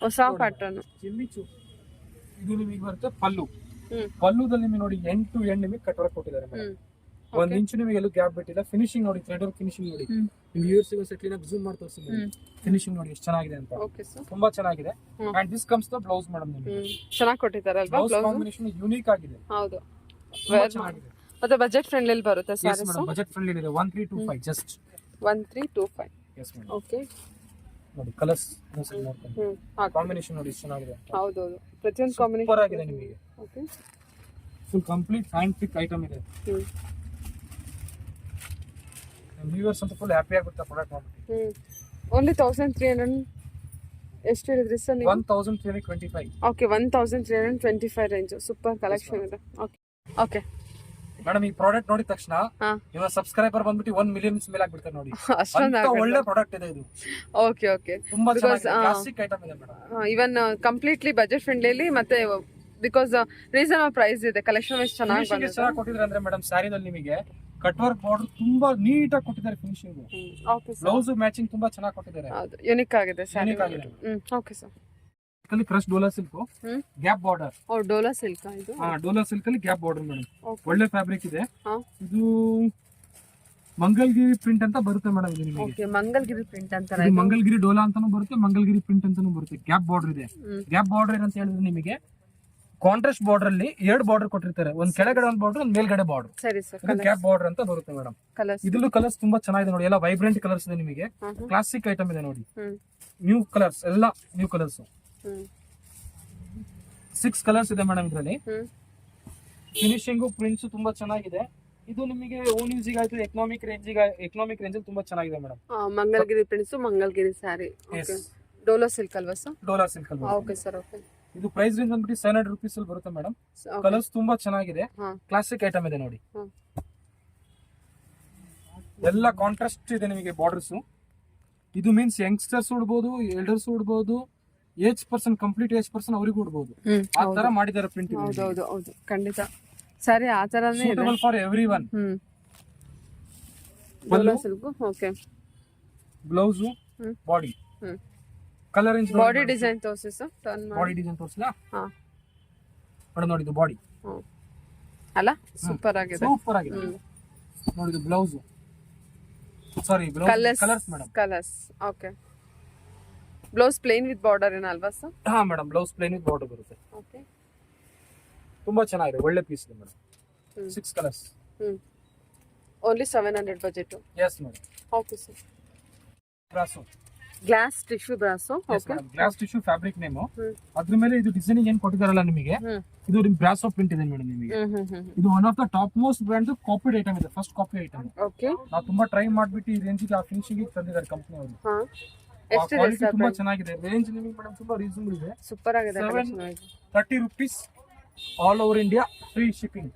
ಹೊಸ ಪ್ಯಾಟರ್ನ್. ಇದು ನಿಮಗೆ ಬರುತ್ತೆ ಪಲ್ಲು. ಪಲ್ಲುದಲ್ಲಿ ನಿಮಗೆ ನೋಡಿ ಎಂಡ್ ಟು ಎಂಡ್ ನಿಮಗೆ ಕಟ್ ವರ್ಕ್ ಕೊಟ್ಟಿದ್ದಾರೆ ಮೇಡಮ್. 1 ಇಂಚ್ ನಿಮಗೆ ಎಲ್ಲೂ ಗ್ಯಾಪ್ ಬಿಟ್ಟಿಲ್ಲ. ಫಿನಿಶಿಂಗ್ ನೋಡಿ, ಥ್ರೆಡ್ ವರ್ಕ್ ಫಿನಿಶಿಂಗ್ ನೋಡಿ. ವ್ಯೂವರ್ಸ್ ಗೆ ಸೆಟ್ಲಿನ ಜೂಮ್ ಮಾಡಿ ತೋರಿಸ್ತೀನಿ. ಫಿನಿಶಿಂಗ್ ನೋಡಿ ಎಷ್ಟು ಚೆನ್ನಾಗಿದೆ ಅಂತ. ತುಂಬಾ ಚೆನ್ನಾಗಿದೆ. And this comes the blouse madam. ನಿಮಗೆ ಚೆನ್ನಾಗಿ ಕೊಟ್ಟಿದ್ದಾರೆ ಅಲ್ವಾ? ಬ್ಲೌಸ್ ಕಾಂಬಿನೇಷನ್ ಯೂನಿಕ್ ಆಗಿದೆ. ಹೌದು, ಚೆನ್ನಾಗಿದೆ. ಮತ್ತೆ ಬಜೆಟ್ ಫ್ರೆಂಡ್ಲಿ ಅಲ್ಲಿ ಬರುತ್ತೆ saris. Yes madam, budget friendly ಇದೆ. 1325 ಜಸ್ಟ್ 1325. Yes madam. ಓಕೆ ನೋಡಿ ಕಲರ್ಸ್ ನೋಡ್ಕೊಂಡು ಕಾಂಬಿನೇಷನ್ ನೋಡಿ ಎಷ್ಟು ಚೆನ್ನಾಗಿದೆ. ಹೌದು ಹೌದು, ಪ್ರತಿಯೊಂದು ಕಾಂಬಿನೇಷನ್ ಸೂಪರ್ ಆಗಿದೆ ನಿಮಗೆ. ಓಕೆ, ಫುಲ್ ಕಂಪ್ಲೀಟ್ ಹ್ಯಾಂಡ್ ಪಿಕ್ ಐಟಮ್ ಇದೆ. ವ್ಯೂವರ್ಸ್ ಅಂತ ಫುಲ್ ಹ್ಯಾಪಿ ಆಗ್ಬಿಡ್ತಾರೆ ಪ್ರಾಡಕ್ಟ್ ನೋಡ್ಬಿಟ್ಟು. ಓನ್ಲಿ 1300 ಎಷ್ಟು ಹೇಳಿದ್ರಿ ಸರ್ ನೀವು? 1325. Okay 1325 range. ಸೂಪರ್ ಕಲೆಕ್ಷನ್ ಇದೆ. ಓಕೆ ಓಕೆ ಮೇಡಮ್ ಈ ಪ್ರಾಡಕ್ಟ್ ನೋಡಿದ ತಕ್ಷಣ ಹಾ ಇವಾಗ ಸಬ್ಸ್ಕ್ರೈಬರ್ ಬಂದ್ಬಿಟ್ಟು 1 ಮಿಲಿಯನ್ ಮೇಲೆ ಆಗ್ಬಿಡ್ತಾರೆ ನೋಡಿ. ಅಷ್ಟೊಂದು ಅಂತ ಒಳ್ಳೆ ಪ್ರಾಡಕ್ಟ್ ಇದೆ ಇದು. ಓಕೆ ಓಕೆ ತುಂಬಾ Because, ಕ್ಲಾಸಿಕ್ ಐಟಮ್ ಇದೆ ಮೇಡಮ್. ಇವನ್ ಕಂಪ್ಲೀಟ್ಲಿ ಬಜೆಟ್ ಫ್ರೆಂಡ್ಲಿ ಮತ್ತೆ ಬಿಕಾಸ್ ರೀಸನಬಲ್ ಪ್ರೈಸ್ ಇದೆ. ಕಲೆಕ್ಷನ್ ವೈಸ್ ಚೆನ್ನಾಗಿ ಫಿನಿಶಿಂಗ್ ಬಂದಿದೆ. ಚೆನ್ನಾಗಿ ಕೊಟ್ಟಿದ್ದಾರೆ ಅಂದ್ರೆ ಮೇಡಮ್ ಸ್ಯಾರಿದಲ್ಲಿ ನಿಮಗೆ ಕಟ್ ವರ್ಕ್ ಬಾರ್ಡರ್ ತುಂಬಾ ನೀಟಾಗಿ ಕೊಟ್ಟಿದ್ದಾರೆ. Finishing okay sir. Blouse matching ತುಂಬಾ ಚೆನ್ನಾಗಿ ಕೊಟ್ಟಿದ್ದಾರೆ. ಹೌದು ಯುನಿಕ್ ಆಗಿದೆ ಸ್ಯಾರಿ. Unique ಆಗಿದೆ. Okay sir. ಅಲ್ಲಿ crush dola silk hmm gap border. ಓ ಡೋಲಾ ಸಿಲ್ಕ್ ಇದು. ಡೋಲಾ ಸಿಲ್ಕ್ ಅಲ್ಲಿ ಗ್ಯಾಪ್ ಬಾರ್ಡರ್ ಮೇಡಮ್. Okay. ಒಳ್ಳೆ ಫ್ಯಾಬ್ರಿಕ್ ಇದೆ. ಹಾ ಇದು ಮಂಗಲ್ಗಿರಿ ಪ್ರಿಂಟ್ ಅಂತ ಬರುತ್ತೆ ಮೇಡಮ್ ಇದು ನಿಮಗೆ. ಓಕೆ ಮಂಗಲ್ಗಿರಿ ಪ್ರಿಂಟ್ ಅಂತಾರ ಇದು ಮಂಗಲ್ಗಿರಿ ಡೋಲಾ ಅಂತಾನೂ ಬರುತ್ತೆ, ಮಂಗಲ್ಗಿರಿ ಪ್ರಿಂಟ್ ಅಂತಾನೂ ಬರುತ್ತೆ. ಗ್ಯಾಪ್ ಬಾರ್ಡರ್ ಇದೆ. ಹ್ಮ್. ಗ್ಯಾಪ್ ಬಾರ್ಡರ್ ಅಂತ ಹೇಳಿದ್ರೆ ನಿಮಗೆ ಕಾಂಟ್ರಾಸ್ಟ್ ಬಾರ್ಡರ್ ಅಲ್ಲಿ 2 ಬಾರ್ಡರ್ ಕೊಟ್ಟಿರ್ತಾರೆ. ಒಂದ್ ಕೆಳಗಡೆ ಒಂದು ಬಾರ್ಡರ್, ಒಂದ್ ಮೇಲ್ಗಡೆ ಬಾರ್ಡರ್. ಸರಿ ಸರ್. ಇದು ಗ್ಯಾಪ್ ಬಾರ್ಡರ್ ಅಂತ ಬರುತ್ತೆ ಮೇಡಮ್. ಕಲರ್ಸ್. ಇದ್ರಲ್ಲೂ ಕಲರ್ಸ್ ತುಂಬಾ ಚೆನ್ನಾಗಿದೆ ನೋಡಿ. ಎಲ್ಲ ವೈಬ್ರೆಂಟ್ ಕಲರ್ಸ್ ಇದೆ ನಿಮಗೆ. ಕ್ಲಾಸಿಕ್ ಐಟಮ್ ಇದೆ ನೋಡಿ. ನ್ಯೂ ಕಲರ್ಸ್ ಎಲ್ಲ ನ್ಯೂ ಕಲರ್ಸ್. 6 ಕಲರ್ಸ್ ಇದೆ ಮೇಡಮ್ ಇದರಲ್ಲಿ. ಫಿನಿಶಿಂಗ್ ಪ್ರಿಂಟ್ಸ್ ತುಂಬಾ ಚೆನ್ನಾಗಿದೆ. ಇದು ನಿಮಗೆ ಓನ್ ಯೂಸಿಗೆ ಆಯ್ತು, ಎಕನಾಮಿಕ್ ರೇಂಜ್ ತುಂಬಾ ಚೆನ್ನಾಗಿದೆ madam. Mangalagiri prints, Mangalagiri sari. Okay dola silk ಅಲ್ವಾ ಸರ್? ಡೋಲಾ ಸಿಲ್ಕ್ ಅಲ್ಲಿ ಓಕೆ ಸರ್. ಓಕೆ ಇದು ಪ್ರೈಸ್ ರೇಂಜ್ ಬಂದ್ಬಿಟ್ಟು 700 rupees ಅಲ್ಲಿ ಬರುತ್ತೆ ಮೇಡಮ್. ಕಲರ್ಸ್ ತುಂಬಾ ಚೆನ್ನಾಗಿದೆ. ಕ್ಲಾಸಿಕ್ ಐಟಮ್ ಇದೆ ನೋಡಿ. ಎಲ್ಲ ಕಾಂಟ್ರಾಸ್ಟ್ ಇದೆ ನಿಮಗೆ ಬಾರ್ಡರ್ಸ್. ಇದು ಮೀನ್ಸ್ ಯಂಗ್ಸ್ಟರ್ಸ್ ಉಡ್ಬೋದು, ಎಲ್ಡರ್ಸ್ ಉಡ್ಬೋದು, age person, complete age person ಅವರಿಗೂ ಉಡ್ಬೋದು. ಆ ತರ ಮಾಡಿದ್ದಾರೆ ಪ್ರಿಂಟ್. ಹೌದೌದು ಹೌದು ಖಂಡಿತ. ಸರಿ ಆ ತರನೇ ಇದೆ. Suitable for everyone. Dola silk. Okay blouse, body colour range. Body design ತೋರಿಸಿ ಸರ್. ಟರ್ನ್ ಮಾಡಿ. ಬಾಡಿ ಡಿಸೈನ್ ತೋರಿಸಲಾ? ಹಾ ಮೇಡಮ್ ನೋಡಿ ಇದು ಬಾಡಿ. ಅಲ್ಲ ಸೂಪರ್ ಆಗಿದೆ. ಸೂಪರ್ ಆಗಿದೆ ನೋಡಿ. ಇದು blouse, sorry blouse colours madam. Colours. Okay blouse plain with border ಏನಾ ಅಲ್ವಾ ಸರ್? ಹಾ madam blouse plain with border ಬರುತ್ತೆ. ಓಕೆ ತುಂಬಾ ಚೆನ್ನಾಗಿದೆ. ಒಳ್ಳೆ ಪೀಸ್ ಇದೆ madam. 6 colours. Only 700 budget. S madam. Okay sir. Brasso glass tissue brasso. Okay glass tissue fabric name. ಅದ್ರ ಮೇಲೆ ಇದು ಡಿಸೈನಿಂಗ್ ಏನ್ ಕೊಟ್ಟಿದಾರಲ್ಲ ನಿಮಗೆ, ಇದು ಬ್ರಾಸೋ ಪ್ರಿಂಟ್ ಇದೆ ಮೇಡಮ್ ನಿಮಗೆ. ಇದು one of the top most brand copied item ಇದೆ. First copy item. ಓಕೆ ನಾವು ತುಂಬಾ ಟ್ರೈ ಮಾಡ್ಬಿಟ್ಟು ಈ ರೇಂಜ್ ಗೆ, ಆ ಫಿನಿಶಿಂಗ್ ತಂದಿದ್ದಾರೆ ಕಂಪನಿ ಅವರು. ಹಾ ಎಷ್ಟಿದೆ ಕ್ವಾಲಿಟಿ ಸರ್? ತುಂಬಾ ಚೆನ್ನಾಗಿದೆ. ರೇಂಜ್ ನಿಮಗೆ ಮೇಡಮ್ ತುಂಬಾ ರೀಸನಬಲ್ ಇದೆ. ಸೂಪರ್ ಆಗಿದೆ. 730 rupees all over India, free shipping.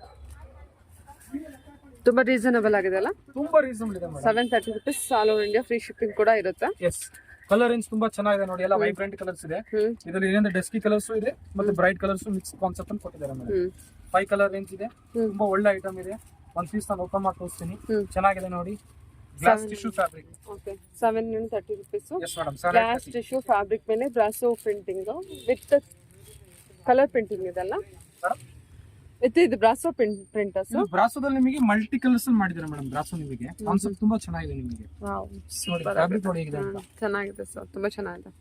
ತುಂಬಾ ರೀಸನಬಲ್ ಆಗಿದೆ ಅಲ್ಲ? ತುಂಬಾ ರೀಸನಬಲ್ ಇದೆ madam. 730 rupees all over India, free shipping ಕೂಡ ಇರುತ್ತೆ. ಎಸ್ ಕಲರ್ ರೇಂಜ್ ತುಂಬಾ ಚೆನ್ನಾಗಿದೆ ನೋಡಿ. ಎಲ್ಲ ವೈಬ್ರೆಂಟ್ ಕಲರ್ಸ್ ಇದೆ ಇದರಲ್ಲಿ. ಏನಂದ್ರೆ ಡಸ್ಕಿ ಕಲರ್ಸ್ ಇದೆ ಮತ್ತೆ ಬ್ರೈಟ್ ಕಲರ್ಸ್ ಮಿಕ್ಸ್ ಕಾನ್ಸೆಪ್ಟ್ ಅನ್ನು ಕೊಟ್ಟಿದ್ದಾರೆ ಮೇಡಮ್. 5 ಕಲರ್ ರೇಂಜ್ ಇದೆ. ತುಂಬಾ ಒಳ್ಳೆ ಐಟಮ್ ಇದೆ. ಒಂದ್ ಪೀಸ್ ನಾನು ಓಪನ್ ಮಾಡಿ ತೋರಿಸ್ತೀನಿ. ಚೆನ್ನಾಗಿದೆ ನೋಡಿ. Glass tissue fabric. Okay 730 rupees. Yes madam. Glass tissue fabric ಮೇಲೆ brasso printing with colour printing ಇದೆಲ್ಲ. ವಿತ್ ಇದು ಬ್ರಾಸೋ ಪ್ರಿಂಟರ್ಸ್. ಬ್ರಾಸೋದಲ್ಲಿ ನಿಮಗೆ ಮಲ್ಟಿ ಕಲರ್ಸ್ ಮಾಡಿದ್ದಾರೆ ಮೇಡಮ್. ಬ್ರಾಸೋ ನಿಮಗೆ ಕಾನ್ಸೆಪ್ಟ್ ತುಂಬಾ ಚೆನ್ನಾಗಿದೆ ನಿಮಗೆ. ನೋಡಿ ಫ್ಯಾಬ್ರಿಕ್ ನೋಡಿ ಹೇಗಿದೆ ಅಂತ. ಚೆನ್ನಾಗಿದೆ ಸರ್, ತುಂಬಾ ಚೆನ್ನಾಗಿದೆ.